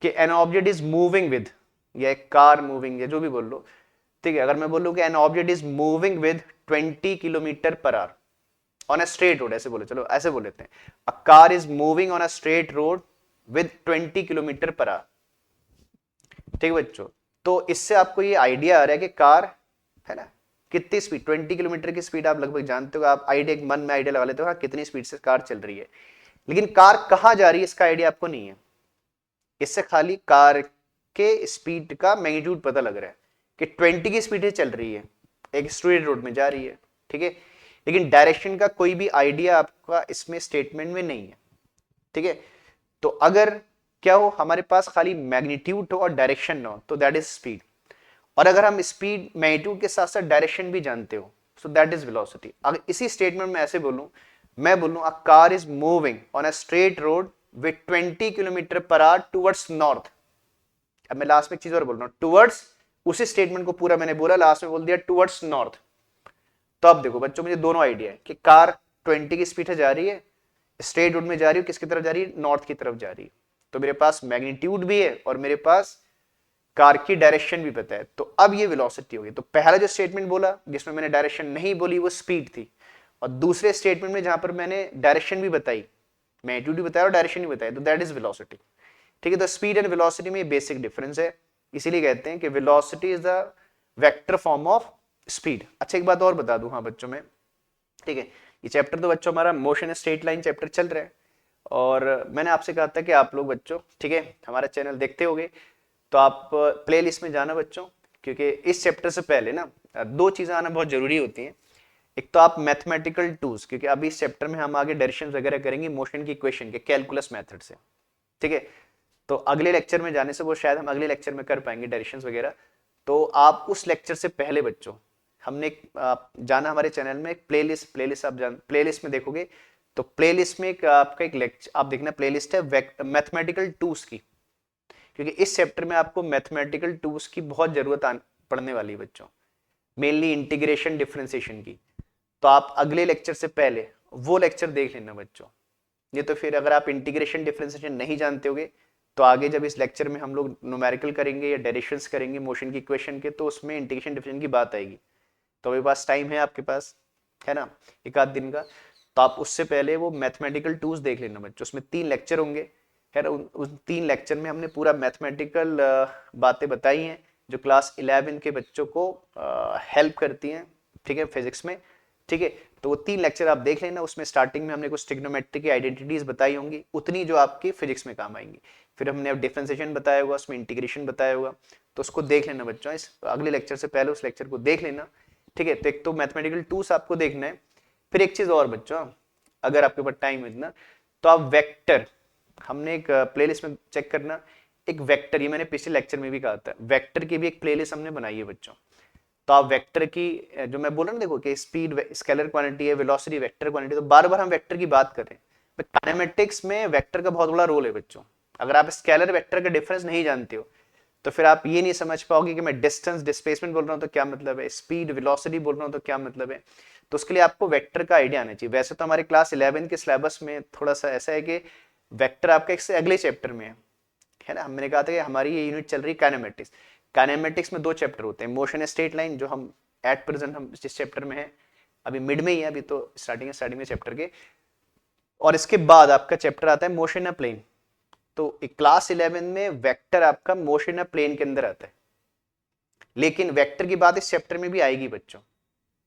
कि N object is moving with, या एक कार मूविंग, या जो भी बोल लो, ठीक है। अगर मैं बोलूं कि N object is moving with 20 kilometre per hour on a straight road, ऐसे बोले, चलो ऐसे बोल लेते हैं, a car is moving on a straight road with 20 kilometre per hour. ठीक है बच्चों, तो इससे आपको ये आइडिया आ रहा है कि कार है ना कितनी स्पीड, 20 किलोमीटर की स्पीड आप लगभग जानते हो, आप आइडिया मन में आइडिया लगा लेते हो हाँ कितनी स्पीड से कार चल रही है। लेकिन कार कहां जा रही है इसका आइडिया आपको नहीं है। इससे खाली कार के स्पीड का मैग्नीट्यूड पता लग रहा है कि 20 की स्पीड से चल रही है, एक स्ट्रेट रोड में जा रही है, ठीक है। लेकिन डायरेक्शन का कोई भी आइडिया आपका इसमें स्टेटमेंट में नहीं है, ठीक है। तो अगर क्या हो हमारे पास खाली मैग्नीट्यूड हो और डायरेक्शन ना हो तो दैट इज स्पीड। और अगर हम स्पीड मैग्नीट्यूड के साथ साथ डायरेक्शन भी जानते हो सो दैट इज वेलोसिटी। अगर इसी स्टेटमेंट में ऐसे बोलूं, मैं बोलूं a car is moving on a straight road with 20 kilometre per hour towards north. अब मैं लास्ट में एक चीज और बोल रहा हूं, टुवर्ड्स, उसी स्टेटमेंट को पूरा मैंने बोला, लास्ट में बोल दिया टुवर्ड्स नॉर्थ। तो अब देखो बच्चों मुझे दोनों आइडिया है कि कार 20 की स्पीड से जा रही है, स्ट्रेट रोड में जा रही है, किसकी तरफ जा रही है, नॉर्थ की तरफ जा रही है। तो मेरे पास मैग्नीट्यूड भी है और मेरे पास कार की डायरेक्शन भी पता है। तो अब ये वेलोसिटी होगी। तो पहला जो स्टेटमेंट बोला जिसमें मैंने डायरेक्शन नहीं बोली वो स्पीड थी, और दूसरे स्टेटमेंट में जहां पर मैंने डायरेक्शन भी बताई, मैग्नीट्यूड भी बताया और डायरेक्शन भी बताया, तो दैट इज वेलोसिटी। ठीक है, तो स्पीड एंड वेलोसिटी में बेसिक डिफरेंस है, इसीलिए कहते हैं कि velocity is the vector form of speed. अच्छा एक बात और बता दूं हाँ बच्चों में, ठीक है, ये चैप्टर तो बच्चों हमारा मोशन स्ट्रेट लाइन चैप्टर चल रहा है, और मैंने आपसे कहा था कि आप लोग बच्चों ठीक है हमारा चैनल देखते होगे, तो आप प्लेलिस्ट में जाना बच्चों, क्योंकि इस चैप्टर से पहले ना दो चीजें आना बहुत जरूरी होती हैं। एक तो आप मैथमेटिकल टूल्स, क्योंकि अभी इस चैप्टर में हम आगे डायरेक्शन वगैरह करेंगे मोशन की इक्वेशन के कैलकुलस मेथड से, ठीक है। तो अगले लेक्चर में जाने से वो शायद हम अगले लेक्चर में कर पाएंगे डायरेक्शन वगैरह। तो आप उस लेक्चर से पहले बच्चों हमने जाना हमारे चैनल में एक प्लेलिस्ट आप जान प्लेलिस्ट में देखोगे, तो प्लेलिस्ट में एक आपका एक लेक्चर आप देखना, प्लेलिस्ट है मैथमेटिकल टूल्स की, क्योंकि इस चैप्टर में आपको मैथमेटिकल टूल्स की बहुत जरूरत पड़ने वाली है बच्चों, मेनली इंटीग्रेशन डिफरेंशिएशन की। तो आप अगले लेक्चर से पहले वो लेक्चर देख लेना बच्चों। ये तो फिर अगर आप इंटीग्रेशन डिफरेंशिएशन नहीं जानते होगे तो आगे जब इस लेक्चर में हम लोग न्यूमेरिकल करेंगे या डेरिवेशंस करेंगे मोशन की इक्वेशन के, तो उसमें इंटीग्रेशन डिफरेंशिएशन की बात आएगी। तो अभी पास टाइम है आपके पास, है ना, एक आध दिन का, तो आप उससे पहले वो मैथमेटिकल टूल्स देख लेना बच्चों। उसमें 3 लेक्चर होंगे, है ना, उन 3 लेक्चर में हमने पूरा मैथमेटिकल बातें बताई हैं जो क्लास 11 के बच्चों को हेल्प करती हैं, ठीक है, फिजिक्स में, ठीक है। तो वो 3 लेक्चर आप देख लेना, उसमें स्टार्टिंग में हमने कुछ ट्रिग्नोमेट्री की आइडेंटिटीज बताई होंगी, उतनी जो आपकी फिजिक्स में काम आएंगी। फिर हमने अब डिफरेंशिएशन बताया होगा, उसमें इंटीग्रेशन बताया होगा, तो उसको देख लेना बच्चों, इस अगले लेक्चर से पहले उस लेक्चर को देख लेना, ठीक है। तो एक तो मैथमेटिकल टूल्स आपको देखना है। फिर एक चीज और बच्चों, अगर आपके पास टाइम है इतना, तो आप वेक्टर, हमने एक प्लेलिस्ट में चेक करना, एक वेक्टर, ये मैंने पिछले लेक्चर में भी कहा था, वेक्टर की भी एक प्लेलिस्ट हमने बनाई है बच्चों। तो आप वेक्टर की जो मैं बोल रहा हूँ देखो कि स्पीड स्केलर क्वांटिटी है, वेलोसिटी वेक्टर क्वांटिटी, तो बार बार हम वेक्टर की बात कर रहे हैं। काइनेमेटिक्स में वेक्टर का बहुत बड़ा रोल है बच्चों। अगर आप स्केलर वेक्टर का डिफरेंस नहीं जानते हो तो फिर आप ये नहीं समझ पाओगे कि मैं डिस्टेंस डिस्प्लेसमेंट बोल रहा हूँ तो क्या मतलब है, स्पीड वेलोसिटी बोल रहा हूँ तो क्या मतलब है। तो उसके लिए आपको वेक्टर का आइडिया आना चाहिए। वैसे तो हमारे क्लास 11 के सिलेबस में थोड़ा सा ऐसा है कि वेक्टर आपका एक से अगले चैप्टर में है ना। हमने कहा था कि हमारी ये यूनिट चल रही है काइनेमेटिक्स। काइनेमेटिक्स में 2 चैप्टर होते हैं, मोशन स्ट्रेट लाइन जो हम एट प्रेजेंट हम जिस चैप्टर में है, अभी मिड में ही है, अभी तो स्टार्टिंग में चैप्टर के, और इसके बाद आपका चैप्टर आता है मोशन अ प्लेन। तो क्लास 11 में वेक्टर आपका मोशन ऑफ प्लेन के अंदर आता है, लेकिन वेक्टर की बात इस चैप्टर में भी आएगी बच्चों।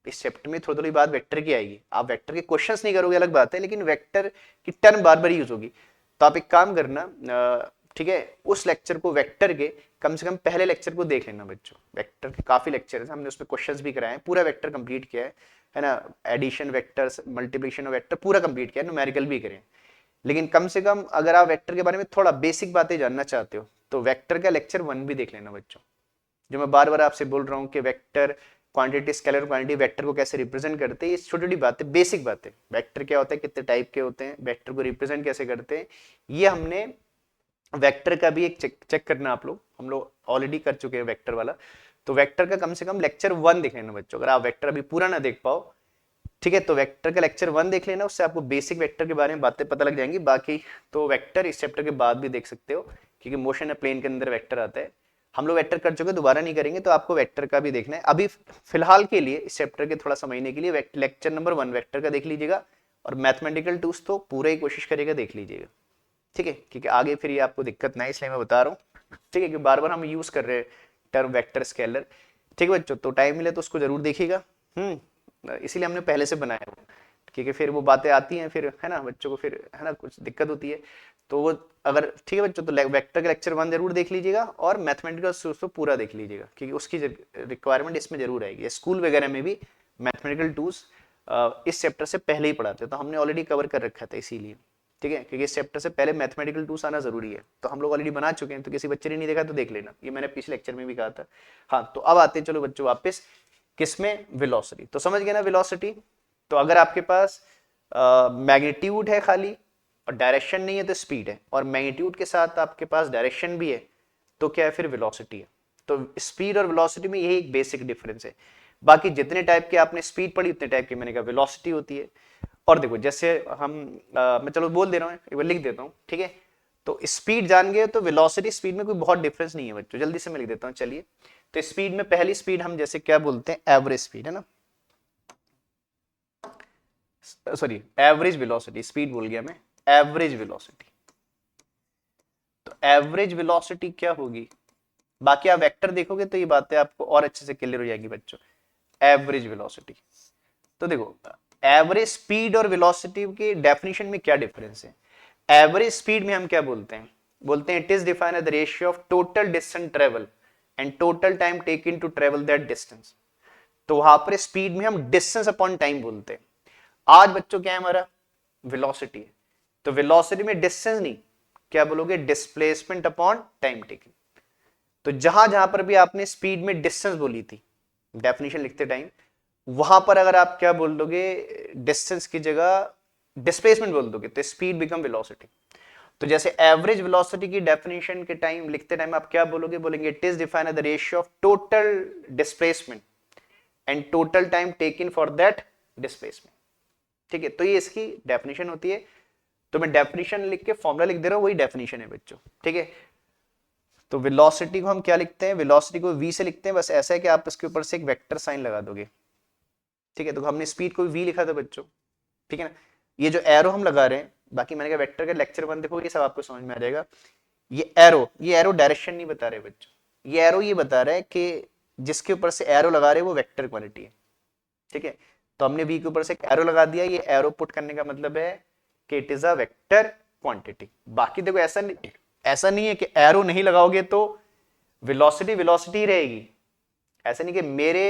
इस चैप्टर में थोड़ी थोड़ी बात वेक्टर की आएगी। आप वेक्टर के क्वेश्चंस नहीं करोगे अलग बात है, लेकिन वेक्टर की टर्म बार बार यूज होगी। तो आप एक काम करना, ठीक है, उस लेक्चर को वेक्टर के कम से कम पहले लेक्चर को देख लेना बच्चों। वेक्टर के काफी लेक्चर है, हमने उसमें क्वेश्चंस भी कराए हैं, पूरा वेक्टर कंप्लीट किया है ना। Addition vectors, multiplication of vector पूरा कंप्लीट किया है, न्यूमेरिकल भी करें। लेकिन कम से कम अगर आप वेक्टर के बारे में थोड़ा बेसिक बातें जानना चाहते हो तो वेक्टर का लेक्चर 1 भी देख लेना बच्चों। जो मैं बार बार आपसे बोल रहा हूँ कि vector quantity, scalar quantity, vector को कैसे रिप्रेजेंट करते हैं, ये छोटी छोटी बातें, बेसिक बातें। वेक्टर क्या होता है, कितने टाइप के होते हैं, वेक्टर को रिप्रेजेंट कैसे करते हैं, ये हमने वेक्टर का भी एक चेक करना आप लोग, हम लोग ऑलरेडी कर चुके हैं वेक्टर वाला। तो वेक्टर का कम से कम लेक्चर 1 देख लेना बच्चों। अगर आप वेक्टर अभी पूरा ना देख पाओ, ठीक है, तो वेक्टर का लेक्चर 1 देख लेना, उससे आपको बेसिक वेक्टर के बारे में बातें पता लग जाएंगी। बाकी तो वेक्टर इस चैप्टर के बाद भी देख सकते हो, क्योंकि मोशन ऑफ प्लेन के अंदर वेक्टर आता है। हम लोग वेक्टर कर चुके, दोबारा नहीं करेंगे, तो आपको वेक्टर का भी देखना है। अभी फिलहाल के लिए इस चैप्टर के थोड़ा समझने के लिए लेक्चर नंबर 1 वेक्टर का देख लीजिएगा, और मैथमेटिकल टूल्स तो पूरा ही कोशिश करेगा देख लीजिएगा, ठीक है, क्योंकि आगे फिर ये आपको दिक्कत ना है, इसलिए मैं बता रहा हूँ, ठीक है, कि बार बार हम यूज कर रहे हैं टर्म वेक्टर, स्केलर, ठीक है बच्चों। तो टाइम मिले तो उसको जरूर देखिएगा, इसीलिए हमने पहले से बनाया वो, क्योंकि फिर वो बातें आती हैं फिर, है ना, बच्चों को फिर, है ना, कुछ दिक्कत होती है। तो वो अगर, ठीक है बच्चों, तो वेक्टर का लेक्चर 1 जरूर देख लीजिएगा, और मैथमेटिकल सोर्स तो पूरा देख लीजिएगा, क्योंकि उसकी रिक्वायरमेंट इसमें जरूर आएगी। स्कूल वगैरह में भी मैथमेटिकल टूल्स इस चैप्टर से पहले ही पढ़ाते हैं, तो हमने ऑलरेडी कवर कर रखा था इसीलिए, ठीक है, क्योंकि इस चैप्टर से पहले मैथमेटिकल टूल्स आना जरूरी है। तो हम लोग ऑलरेडी बना चुके हैं, तो किसी बच्चे ने नहीं देखा तो देख लेना, ये मैंने पिछले लेक्चर में भी कहा था। हाँ, तो अब आते हैं चलो बच्चों वापस किसमें, वेलोसिटी। तो समझ गए ना वेलोसिटी। तो अगर आपके पास मैग्नीट्यूड है खाली और डायरेक्शन नहीं है तो स्पीड है, और मैग्नीट्यूड के साथ आपके पास डायरेक्शन भी है तो क्या है, फिर वेलोसिटी है। तो स्पीड और वेलोसिटी में यही एक बेसिक डिफरेंस है। बाकी जितने टाइप के आपने स्पीड पढ़ी उतने टाइप की मैंने कहा वेलोसिटी होती है। और देखो जैसे हम मैं चलो बोल दे रहा हूँ, एक बार लिख देता हूँ, ठीक है। तो स्पीड जान गए तो वेलोसिटी स्पीड में कोई बहुत डिफरेंस नहीं है बच्चों, जल्दी से मैं लिख देता हूँ, चलिए। तो स्पीड में पहली स्पीड हम जैसे क्या बोलते हैं, एवरेज स्पीड, है ना, सॉरी एवरेज वेलोसिटी, स्पीड भूल गया मैं, एवरेज वेलोसिटी। तो एवरेज वेलोसिटी क्या होगी, बाकी आप वेक्टर देखोगे तो ये बातें आपको और अच्छे से क्लियर हो जाएगी बच्चों। एवरेज वेलोसिटी, तो देखो एवरेज स्पीड और वेलोसिटी के डेफिनेशन में क्या डिफरेंस है। एवरेज स्पीड में हम क्या बोलते हैं, बोलते हैं it is defined as the ratio of total distance travel and total time taken to travel that distance. तो वहां पर स्पीड में हम डिस्टेंस अपॉन टाइम बोलते हैं। आज बच्चों क्या है हमारा, वेलोसिटी है। तो वेलोसिटी में डिस्टेंस नहीं, क्या बोलोगे, डिस्प्लेसमेंट अपॉन टाइम टेकन। तो जहां जहां पर भी आपने स्पीड में डिस्टेंस बोली थी डेफिनेशन लिखते टाइम, वहां पर अगर आप क्या बोल दोगे, डिस्टेंस की जगह डिस्प्लेसमेंट बोल दोगे, तो स्पीड बिकम वेलोसिटी। तो जैसे एवरेज वेलोसिटी की डेफिनेशन के टाइम लिखते टाइम आप क्या बोलोगे, बोलेंगे it is defined as the ratio of total displacement and total time taken for that displacement, ठीक है। तो ये इसकी डेफिनेशन होती है। तो मैं डेफिनेशन लिख के फॉर्मूला लिख दे रहा हूं, वही डेफिनेशन है बच्चों, ठीक है। तो वेलोसिटी को हम क्या लिखते हैं, वेलोसिटी को v से लिखते हैं, बस ऐसा है कि आप इसके ऊपर से एक वेक्टर साइन लगा दोगे, ठीक है। तो हमने स्पीड को v लिखा था बच्चों, ठीक है ना। ये जो एरो हम लगा रहे हैं, बाकी मैंने कहा वेक्टर का लेक्चर 1 देखोगे सब आपको समझ में आ जाएगा। ये एरो डायरेक्शन नहीं बता रहे बच्चों, ये एरो ये बता रहा है कि जिसके ऊपर से एरो लगा रहे हैं वो वेक्टर क्वांटिटी है, ठीक है। तो हमने v के ऊपर से एक एरो लगा दिया, ये एरो पुट करने का मतलब है कि it is a vector quantity. बाकी देखो ऐसा नहीं है कि एरो नहीं लगाओगे तो वेलोसिटी वेलोसिटी ही रहेगी। ऐसा नहीं कि मेरे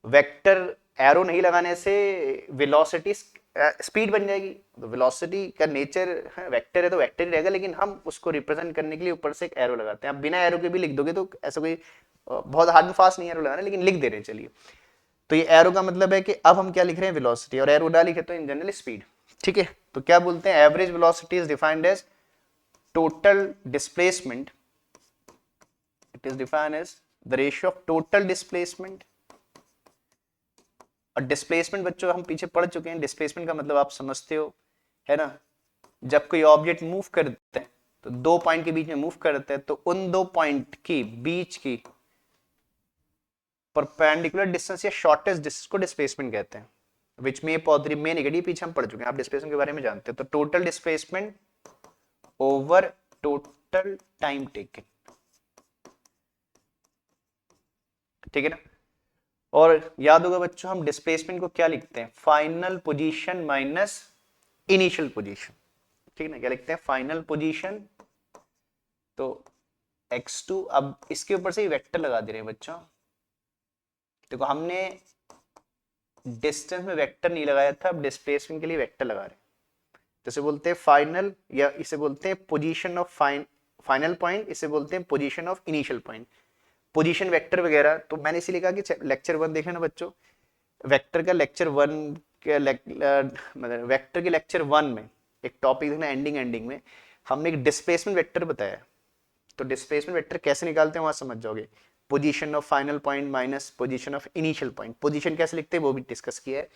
वेक्टर एरो नहीं लगाने से वेलोसिटी स्पीड बन जाएगी। तो वेलोसिटी का नेचर वेक्टर है तो वेक्टर ही रहेगा, लेकिन हम उसको रिप्रेजेंट करने के लिए ऊपर से एक एरो लगाते हैं। आप बिना एरो के भी लिख दोगे तो ऐसा कोई बहुत हार्ड एंड फास्ट नहीं एरो लगाना, लेकिन लिख दे रहे हैं, चलिए। तो ये एरो का मतलब है कि अब हम क्या लिख रहे हैं, वेलोसिटी, और एरो डाली है तो इन जनरल स्पीड, ठीक है। तो क्या बोलते हैं, average velocity is defined as total displacement, it is defined as the ratio of total displacement। और डिस्प्लेसमेंट बच्चों हम पीछे पढ़ चुके हैं, डिस्प्लेसमेंट का मतलब आप समझते हो, है ना। जब कोई ऑब्जेक्ट मूव करता है तो 2 पॉइंट के बीच में मूव करता है, तो उन 2 पॉइंट की बीच की परपेंडिकुलर डिस्टेंस या शॉर्टेस्ट डिस्टेंस को डिस्प्लेसमेंट कहते हैं, विच में पॉजिटिव में नेगेटिव पीछे हम पढ़ चुके हैं, आप डिस्प्लेसमेंट के बारे में जानते हैं। तो total displacement over total time taken, ठीक है ना। और याद होगा बच्चों हम डिस्प्लेसमेंट को क्या लिखते हैं, final position minus initial position, ठीक है ना। क्या लिखते हैं, फाइनल पोजीशन, तो x2, अब इसके ऊपर से वेक्टर लगा दे रहे हैं बच्चों। देखो हमने डिस्टेंस में वेक्टर नहीं लगाया था, अब डिस्प्लेसमेंट के लिए वेक्टर लगा रहे हैं। तो इसे बोलते हैं फाइनल, या इसे बोलते हैं पोजीशन ऑफ फाइनल पॉइंट, इसे बोलते हैं position of initial point, position vector वगैरह। तो मैंने इसीलिए कहा कि लेक्चर 1 देखना ना बच्चों, वेक्टर का लेक्चर 1 के मतलब वेक्टर के लेक्चर 1 में एक टॉपिक देखना, एंडिंग में हमने एक डिस्प्लेसमेंट वेक्टर बताया। तो डिस्प्लेसमेंट वेक्टर कैसे निकालते हैं वहां समझ जाओगे, position of final point minus position of initial point, position कैसे लिखते हैं वो भी डिस्कस किया है,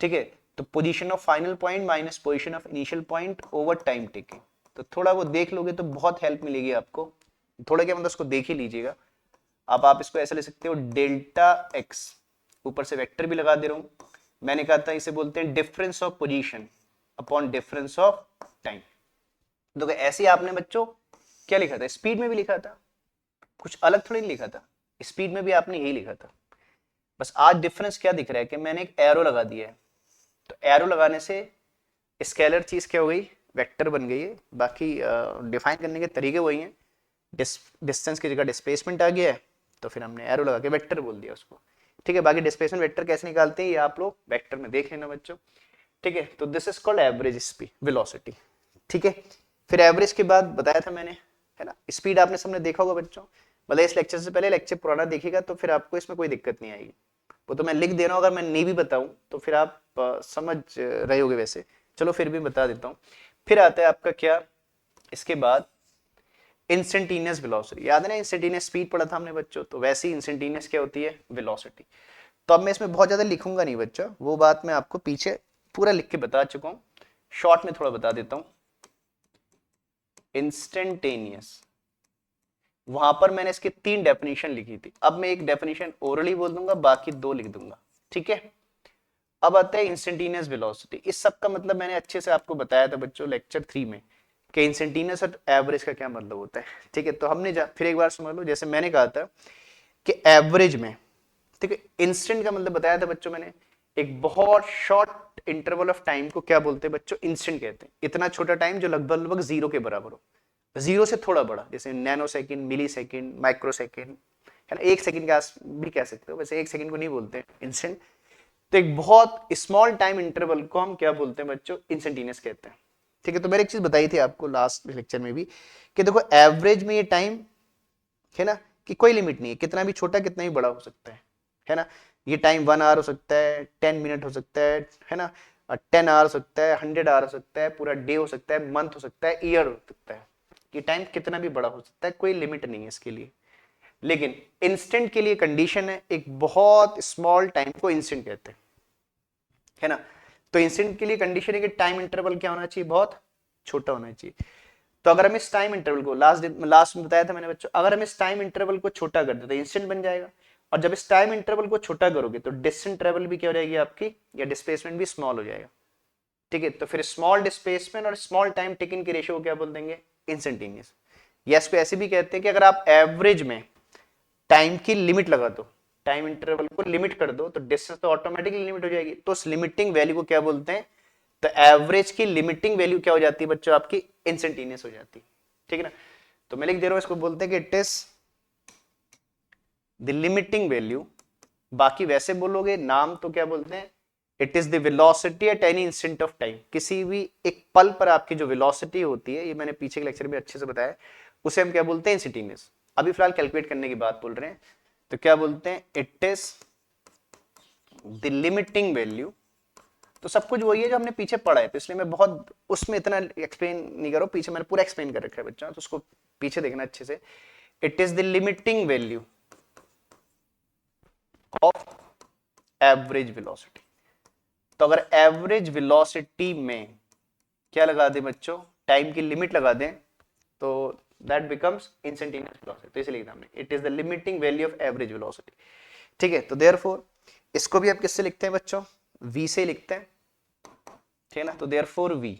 ठीक है। तो position of final point minus position of initial point over time taking, तो थोड़ा वो देख लोगे तो बहुत हेल्प मिलेगी आपको। थोड़ा क्या मतलब उसको देख ही लीजिएगा। अब आप इसको ऐसे ले सकते हो, डेल्टा एक्स, ऊपर से वेक्टर भी लगा दे रहा हूं। मैंने कहा था इसे बोलते हैं difference of position upon difference of time. तो ऐसे ही आपने बच्चों क्या लिखा था, स्पीड में भी लिखा था, कुछ अलग थोड़ी नहीं लिखा था, स्पीड में भी आपने यही लिखा था। बस आज डिफरेंस क्या दिख रहा है कि मैंने एक एरो लगा दिया है, तो एरो लगाने से स्केलर चीज क्या हो गई, वेक्टर बन गई है। बाकी डिफाइन करने के तरीके वही हैं, डिस्टेंस की जगह डिस्प्लेसमेंट आ गया है, तो फिर हमने एरो लगा के वेक्टर बोल दिया उसको, ठीक है। बाकी डिस्प्लेसमेंट वेक्टर कैसे निकालते हैं ये आप लोग वेक्टर में देख लेना बच्चों, ठीक है। तो this is called average speed velocity, ठीक है। फिर एवरेज के बाद बताया था मैंने, है ना, स्पीड आपने सबने देखा होगा बच्चों, मतलब इस लेक्चर से पहले लेक्चर पुराना देखिएगा तो फिर आपको इसमें कोई दिक्कत नहीं आएगी। वो तो मैं लिख दे रहा हूँ, अगर मैं नहीं भी बताऊं तो फिर आप समझ रहे होगे वैसे, चलो फिर भी बता देता हूँ। फिर आता है आपका क्या, इसके बाद इंस्टेंटेनियस वेलोसिटी, याद है ना इंस्टेंटेनियस स्पीड पढ़ा था हमने बच्चों, तो वैसे ही इंस्टेंटेनियस क्या होती है, वेलोसिटी। तो अब मैं इसमें बहुत ज्यादा लिखूंगा नहीं बच्चों, वो बात मैं आपको पीछे पूरा लिख के बता चुका हूं, शॉर्ट में थोड़ा बता देता हूं। इंस्टेंटेनियस, वहां पर मैंने इसके 3 डेफिनेशन लिखी थी, अब मैं एक डेफिनेशन ओरली बोल दूंगा, बाकी 2 लिख दूंगा, ठीक है। अब आता है इंस्टेंटेनियस वेलोसिटी, इस सब का मतलब मैंने अच्छे से आपको बताया था बच्चों लेक्चर 3 में कि इंस्टेंटेनियस और एवरेज का क्या मतलब होता है, ठीक है। तो हमने फिर एक बार समझ लो, जैसे मैंने कहा था कि एवरेज में, ठीक है, इंस्टेंट का मतलब बताया था बच्चों मैंने, एक बहुत शॉर्ट इंटरवल ऑफ टाइम को क्या बोलते हैं बच्चों, इंस्टेंट कहते हैं। इतना छोटा टाइम जो लगभग लगभग 0 के बराबर हो, 0 से थोड़ा बड़ा, जैसे नैनो सेकेंड, मिली सेकेंड, माइक्रो सेकेंड, है ना, 1 सेकेंड का भी कह सकते हो, वैसे 1 सेकेंड को नहीं बोलते इंस्टेंट। तो एक बहुत स्मॉल टाइम इंटरवल को हम क्या बोलते हैं बच्चों, इंस्टेंटेनियस कहते हैं, ठीक है। तो मैंने एक चीज बताई थी आपको लास्ट लेक्चर में भी कि देखो एवरेज में ये टाइम, है ना, कि कोई लिमिट नहीं है, कितना भी छोटा कितना भी बड़ा हो सकता है ना। ये टाइम 1 आवर हो सकता है, 10 मिनट हो सकता है ना, 10 आवर हो सकता है, 100 आवर हो सकता है, पूरा डे हो सकता है, मंथ हो सकता है, ईयर हो सकता है। ये टाइम कितना भी बड़ा हो सकता है, कोई लिमिट नहीं है इसके लिए। लेकिन इंस्टेंट के लिए कंडीशन है, एक बहुत स्मॉल टाइम को इंस्टेंट कहते हैं, है ना। तो इंस्टेंट के लिए कंडीशन है कि टाइम इंटरवल क्या होना चाहिए, बहुत छोटा होना चाहिए। तो अगर हम इस टाइम इंटरवल को लास्ट में बताया था मैंने बच्चों, अगर हम इस टाइम इंटरवल को छोटा कर दें तो इंस्टेंट बन जाएगा, और जब इस टाइम इंटरवल को छोटा करोगे तो डिस्टेंस ट्रेवल भी क्या हो जाएगी आपकी, या डिस्प्लेसमेंट भी स्मॉल हो जाएगा, ठीक है। तो फिर स्मॉल डिस्प्लेसमेंट और स्मॉल टाइम टेकिंग के रेशियो को क्या बोल देंगे, इंस्टेंटेनियस। या इसको ऐसे भी कहते हैं कि अगर आप एवरेज में टाइम की लिमिट लगा दो, टाइम इंटरवल को लिमिट कर दो, तो डिस्टेंस तो ऑटोमेटिकली लिमिट हो जाएगी, तो उस लिमिटिंग वैल्यू को क्या बोलते हैं, तो एवरेज की लिमिटिंग वैल्यू क्या हो जाती है बच्चों, आपकी इंस्टेंटेनियस हो जाती है, ठीक है ना। तो मैं लिख दे रहा हूं, इसको बोलते हैं कि it is the limiting value, बाकी वैसे बोलोगे नाम तो क्या बोलते हैं, it is the velocity at any instant of time, किसी भी एक पल पर आपकी जो वेलोसिटी होती है, ये मैंने पीछे के लेक्चर में अच्छे से बताया, उसे हम क्या बोलते हैं, इंस्टेंटेनियस। अभी फिलहाल कैलकुलेट करने की बात बोल रहे हैं, तो क्या बोलते हैं, it is the limiting value. तो सब कुछ वही है जो हमने पीछे पढ़ा है, तो इसलिए मैं बहुत उसमें इतना एक्सप्लेन नहीं कर रहा हूं, पीछे मैंने पूरा एक्सप्लेन कर रखा है बच्चा, तो उसको पीछे देखना अच्छे से। It is the limiting value of average velocity. तो अगर एवरेज वेलोसिटी में क्या लगा दें बच्चों, टाइम की लिमिट लगा दें, तो दैट बिकम्स इंस्टेंटेनियस वेलोसिटी। तो इसे लिखना हमने, it is the limiting value of average velocity, ठीक है। तो देयरफॉर इसको भी आप किससे लिखते हैं बच्चों, v से लिखते हैं, ठीक है ना। तो देयरफॉर v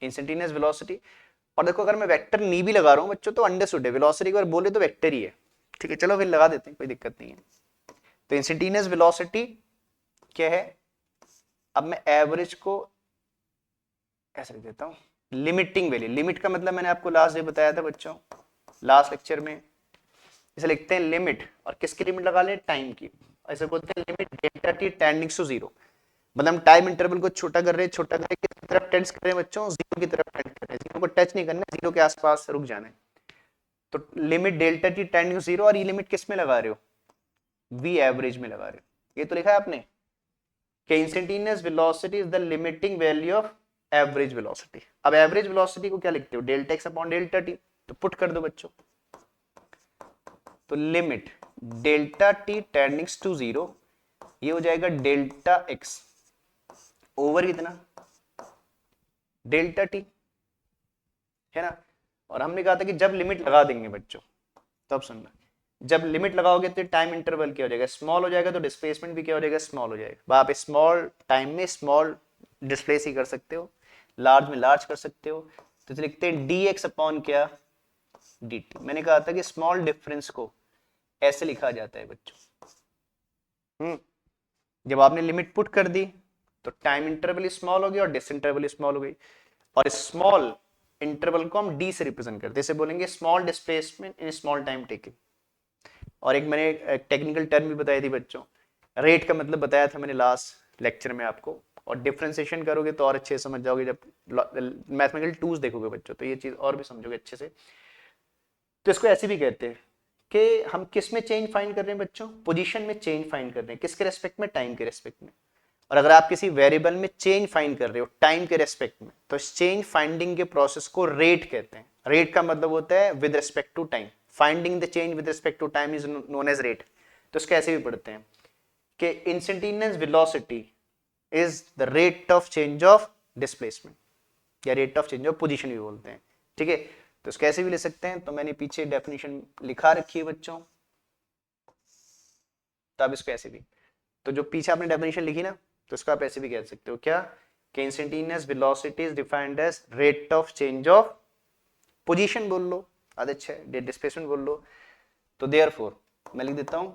इंस्टेंटेनियस वेलोसिटी, और देखो अगर मैं वेक्टर नी भी लगा रहा हूँ बच्चों तो अंडरस्टूड है, वेलोसिटी अगर बोले तो वेक्टर ही है, ठीक है, चलो फिर लगा देते हैं, कोई दिक्कत नहीं है। तो इंस्टेंटेनियस वेलोसिटी क्या है, अब मैं एवरेज को ऐसे लिख देता हूँ, लिमिटिंग वैल्यू, लिमिट का मतलब मैंने आपको लास्ट डे बताया था बच्चों, लास्ट लेक्चर में, इसे लिखते हैं लिमिट, और किसकी लिमिट लगा ले, टाइम की, ऐसे बोलते हैं limit delta t tending to zero, मतलब हम टाइम इंटरवल को छोटा कर रहे हैं, छोटा करके किसकी तरफ टेंड्स कर रहे हैं बच्चों, जीरो की तरफ टेंड कर रहे हैं, जीरो को टच नहीं करना, जीरो के आसपास रुक जाना है। तो limit delta t tending to zero, और ये लिमिट किस में लगा रहे हो, वी एवरेज में लगा रहे हो, ये तो लिखा है आपने कि instantaneous velocity is the limiting value of average velocity. अब एवरेज वेलोसिटी को क्या लिखते हो, delta x upon delta t, तो पुट कर दो बच्चों, तो limit delta t tends to zero, ये हो जाएगा डेल्टा एक्स ओवर कितना, डेल्टा टी, है ना। और हमने कहा था कि जब लिमिट लगा देंगे बच्चों, तब सुनना, जब लिमिट लगाओगे तो टाइम इंटरवल क्या हो जाएगा, स्मॉल हो जाएगा, तो डिस्प्लेसमेंट भी क्या हो जाएगा, स्मॉल हो जाएगा। आप स्मॉल टाइम में स्मॉल डिस्प्लेस ही कर सकते हो, लार्ज में लार्ज कर सकते हो, तो लिखते हैं डी एक्स अपॉन क्या, डी टी। मैंने कहा था कि स्मॉल डिफरेंस को ऐसे लिखा जाता है बच्चों, जब आपने लिमिट पुट कर दी तो टाइम इंटरवल स्मॉल हो गया और डिस इंटरवल स्मॉल हो गई, और स्मॉल इंटरवल को हम डी से रिप्रेजेंट करते हैं, इसे बोलेंगे small displacement in small time taking. और एक मैंने टेक्निकल टर्म भी बताई थी बच्चों, रेट का मतलब बताया था मैंने लास्ट लेक्चर में आपको, और डिफरेंशिएशन करोगे तो और अच्छे से समझ जाओगे, जब मैथमेटिकल टूल्स देखोगे बच्चों तो ये चीज और भी समझोगे अच्छे से। तो इसको ऐसे भी कहते हैं कि हम किस में चेंज फाइंड कर रहे हैं बच्चों, पोजीशन में चेंज फाइंड कर रहे हैं, किसके रेस्पेक्ट में, टाइम के रेस्पेक्ट में। और अगर आप किसी वेरिएबल में चेंज फाइंड कर रहे हो टाइम के रेस्पेक्ट में, तो इस चेंज फाइंडिंग के प्रोसेस को रेट कहते हैं। रेट का मतलब होता है with respect to time, finding the change with respect to time is known as rate. तो इसको ऐसे भी पढ़ते हैं कि instantaneous velocity is the rate of change of displacement, या rate of change of position भी बोलते हैं, ठीक है। तो इसको ऐसे भी ले सकते हैं, तो मैंने पीछे डेफिनेशन लिखा रखी है बच्चों, तो आप इसको ऐसे भी, तो जो पीछे आपने डेफिनेशन लिखी ना, तो इसको आप ऐसे भी कह सकते हो क्या, कि instantaneous velocity is defined as rate of change of position बोल लो, अच्छा डिस्प्लेसमेंट बोल लो। तो देयरफॉर मैं लिख देता हूं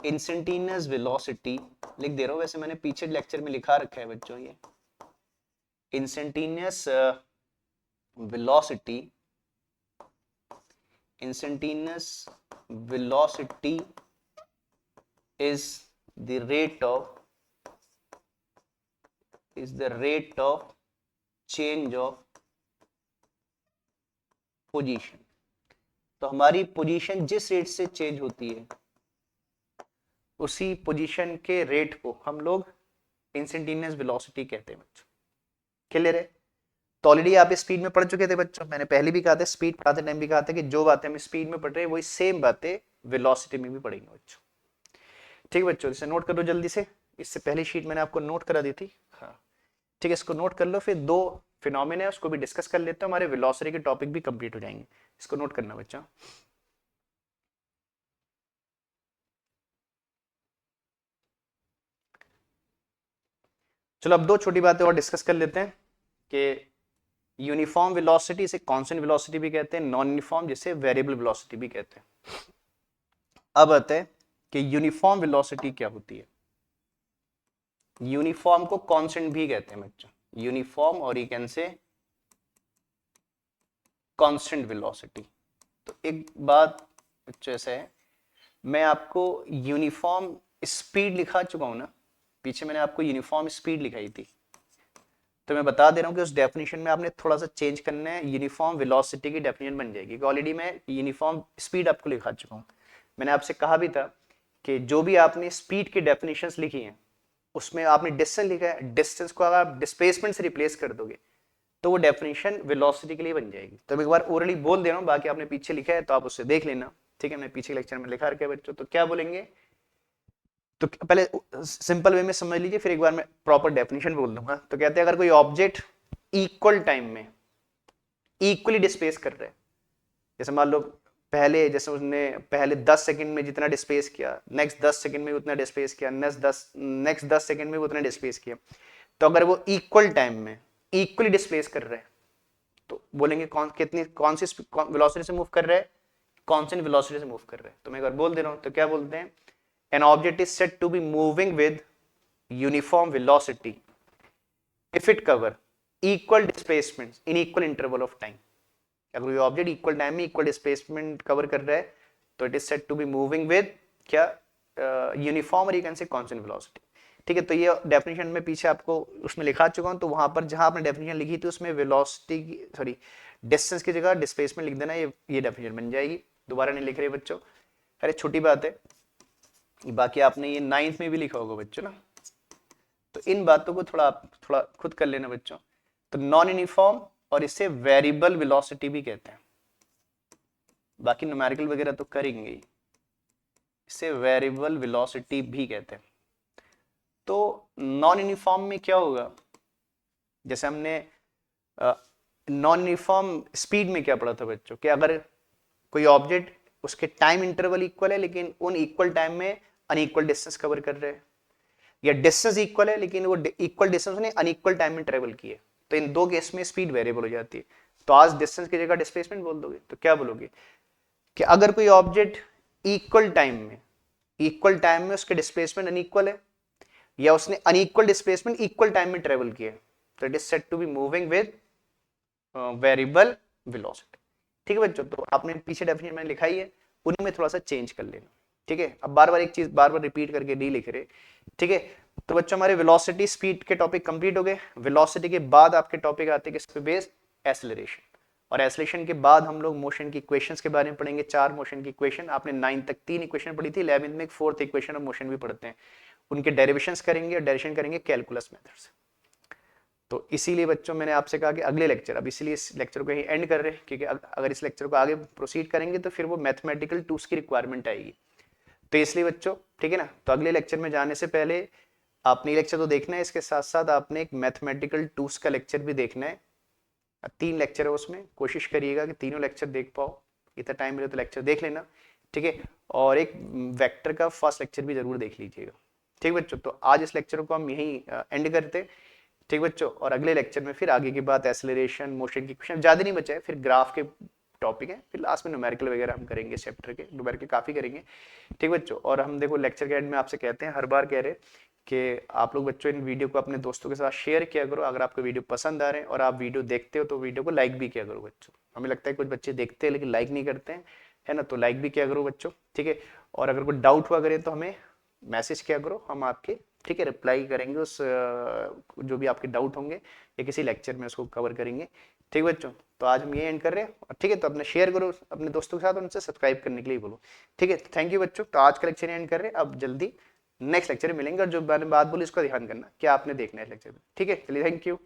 इंस्टेंटेनियस वेलोसिटी, लिख दे रहा हूं, वैसे मैंने पीछे लेक्चर में लिखा रखा है बच्चों, ये instantaneous velocity, instantaneous velocity is the rate of change of position। तो हमारी पोजीशन जिस रेट से चेंज होती है उसी पोजीशन के रेट को हम लोग इंस्टेंटेनियस वेलोसिटी कहते हैं बच्चों, क्लियर है। तो ऑलरेडी आप स्पीड में पढ़ चुके थे बच्चों, मैंने पहले भी कहा था, स्पीड पढ़ाते टाइम भी कहा था कि जो बातें हम स्पीड में पढ़ रहे हैं वही सेम बातें वेलोसिटी में भी पढ़ेंगे बच्चों, ठीक है बच्चों। इसे नोट कर लो जल्दी से, इससे पहली शीट मैंने आपको नोट करा दी थी, हाँ ठीक है, इसको नोट कर लो। फिर दो फिनोमेना है उसको भी डिस्कस कर लेते हैं, हमारे वेलोसिटी के टॉपिक भी कंप्लीट हो जाएंगे, इसको नोट करना बच्चों। चलो अब दो छोटी बातें और डिस्कस कर लेते हैं कि यूनिफॉर्म वेलोसिटी इसे कांस्टेंट वेलोसिटी भी कहते हैं, नॉन यूनिफॉर्म जिसे वेरिएबल वेलोसिटी भी कहते हैं। अब आते हैं कि यूनिफॉर्म वेलोसिटी क्या होती है। यूनिफॉर्म को कांस्टेंट भी कहते हैं बच्चों, यूनिफॉर्म, और ये कैन से कांस्टेंट वेलोसिटी। तो एक बात बच्चों ऐसा है, मैं आपको यूनिफॉर्म स्पीड लिखा चुका हूं ना, पीछे मैंने आपको यूनिफॉर्म स्पीड लिखाई थी, तो मैं बता दे रहा हूं कि उस डेफिनेशन में आपने थोड़ा सा चेंज करना है, यूनिफॉर्म वेलोसिटी की डेफिनेशन बन जाएगी। ऑलरेडी मैं यूनिफॉर्म स्पीड आपको लिखा चुका हूं, मैंने आपसे कहा भी था कि जो भी आपने स्पीड की डेफिनेशंस लिखी हैं उसमें आपने डिस्टेंस लिखा है, डिस्टेंस को अगर आप डिस्प्लेसमेंट से रिप्लेस कर दोगे तो वो डेफिनेशन वेलोसिटी के लिए बन जाएगी। तो मैं एक बार ओरली बोल दे रहा हूँ, बाकी आपने पीछे लिखा है तो आप उससे देख लेना, ठीक है। मैं पीछे लेक्चर में लिखा रखा है बच्चों, तो क्या बोलेंगे, तो पहले सिंपल वे में समझ लीजिए, फिर एक बार मैं प्रॉपर डेफिनेशन बोल दूंगा। तो कहते हैं अगर कोई ऑब्जेक्ट इक्वल टाइम में इक्वली डिस्प्लेस कर रहे हैं, जैसे मान लो पहले, जैसे उसने पहले 10 सेकंड में जितना डिस्प्लेस किया, नेक्स्ट 10 सेकंड में उतना डिस्प्लेस किया, नेक्स्ट 10 सेकंड में उतना डिस्प्लेस किया, तो अगर वो इक्वल टाइम में इक्वली डिस्प्लेस कर रहे हैं तो बोलेंगे कौन सी वेलोसिटी से मूव कर रहा है, कांस्टेंट वेलोसिटी से मूव कर रहा है। तो मैं एक बार बोल दे रहा हूं, तो क्या बोलते हैं, an object is said to be moving with uniform velocity if it cover equal displacement in equal interval of time. अगर ये ऑब्जेक्ट इक्वल टाइम में इक्वल डिस्प्लेसमेंट कवर कर रहा है तो it is said to be moving with क्या, uniform और you can say constant velocity. ठीक है, तो ये डेफिनेशन में पीछे आपको उसमें लिखा चुका हूं, तो वहां पर जहां आपने डेफिनेशन लिखी थी उसमें वेलोसिटी की सॉरी डिस्टेंस की जगह डिस्प्लेसमेंट लिख देना, ये डेफिनेशन बन जाएगी। दोबारा नहीं लिख रहे बच्चों, अरे छोटी बात है, बाकी आपने ये 9th में भी लिखा होगा बच्चों ना, तो इन बातों को थोड़ा खुद कर लेना बच्चों। तो नॉन यूनिफॉर्म और इसे वेरिएबल वेलोसिटी भी कहते हैं, बाकी न्यूमेरिकल वगैरह तो करेंगे ही, इसे वेरिएबल वेलोसिटी भी कहते हैं। तो नॉन यूनिफॉर्म में क्या होगा, जैसे हमने नॉन यूनिफॉर्म स्पीड में क्या पढ़ा था बच्चों, कि अगर कोई ऑब्जेक्ट उसके टाइम इंटरवल इक्वल है लेकिन उन इक्वल टाइम में अनइक्वल डिस्टेंस कवर कर रहे हैं, या डिस्टेंस इक्वल है लेकिन वो इक्वल डिस्टेंस ने अनइक्वल टाइम में ट्रेवल किए, तो इन दो केस में स्पीड वेरिएबल हो जाती है। तो आज डिस्टेंस की जगह डिस्प्लेसमेंट बोल दोगे, तो क्या बोलोगे कि अगर कोई ऑब्जेक्ट इक्वल टाइम में उसके डिस्प्लेसमेंट अनइक्वल है, या उसने अनइक्वल डिस्प्लेसमेंट इक्वल टाइम में ट्रेवल किया, तो it is said to be moving with variable velocity. ठीक है बच्चों, तो आपने पीछे डेफिनेशन मैंने लिखा ही है, उन्हीं में थोड़ा सा चेंज कर लेना। ठीक है, अब बार बार एक चीज बार बार रिपीट करके नहीं लिख रहे। ठीक है, तो बच्चों हमारे वेलोसिटी स्पीड के टॉपिक कंप्लीट हो गए। वेलोसिटी के बाद आपके टॉपिक आते हैं किस पे बेस्ड, एसेलरेशन। और एसेलरेशन के बाद हम लोग मोशन की इक्वेशंस के बारे में पढ़ेंगे, 4 मोशन की इक्वेशन। आपने 9 तक 3 इक्वेशन पढ़ी थी, 11th में एक 4th इक्वेशन ऑफ मोशन भी पढ़ते हैं, उनके डेरिवेशंस करेंगे और डेरिवेशन करेंगे कैलकुलस मेथड से। तो इसीलिए बच्चों मैंने आपसे कहा कि अगले लेक्चर, अब इसीलिए इस लेक्चर को यहीं एंड कर रहे हैं, क्योंकि अगर इस लेक्चर को आगे प्रोसीड करेंगे तो फिर वो मैथमेटिकल टूल्स की रिक्वायरमेंट आएगी। तो इसलिए बच्चों, ठीक है ना, तो अगले लेक्चर में जाने से पहले आपने लेक्चर तो देखना है, इसके साथ साथ आपने एक मैथमेटिकल टूल्स का लेक्चर भी देखना है। 3 लेक्चर है उसमें, कोशिश करिएगा कि तीनों लेक्चर देख पाओ, इतना टाइम मिले तो लेक्चर देख लेना। ठीक है, और एक वेक्टर का फर्स्ट लेक्चर भी जरूर देख लीजिएगा। ठीक बच्चों, तो आज इस लेक्चर को हम यहीं एंड करते। ठीक बच्चों, और अगले लेक्चर में फिर आगे की बात एक्सेलरेशन, मोशन की क्वेश्चन ज्यादा नहीं बचा है, फिर ग्राफ के टॉपिक है, फिर लास्ट में न्यूमेरिकल वगैरह हम करेंगे, चैप्टर के न्यूमेरिकल काफी करेंगे। ठीक बच्चों, और हम देखो लेक्चर के एंड में आपसे कहते हैं, हर बार कह रहे कि आप लोग बच्चों इन वीडियो को अपने दोस्तों के साथ शेयर किया करो। अगर आपको वीडियो पसंद आ रहे हैं और आप वीडियो देखते हो तो वीडियो को लाइक भी किया करो बच्चों। हमें लगता है कुछ बच्चे देखते हैं लेकिन लाइक नहीं करते हैं, है ना, तो लाइक भी किया करो बच्चों। ठीक है, और अगर कोई डाउट हुआ करे तो हमें मैसेज किया करो, हम आपके ठीक है रिप्लाई करेंगे उस जो भी आपके डाउट होंगे, या किसी लेक्चर में उसको कवर करेंगे। ठीक बच्चों, तो आज हम ये एंड कर रहे हैं। ठीक है, तो अपने शेयर करो अपने दोस्तों के साथ, उनसे सब्सक्राइब करने के लिए बोलो। ठीक है, थैंक यू बच्चों, तो आज का लेक्चर एंड कर रहे हैं, अब जल्दी नेक्स्ट लेक्चर में मिलेंगे, और जो मैंने बात बोली उसका ध्यान करना क्या आपने देखना है लेक्चर में। ठीक है, चलिए, थैंक यू।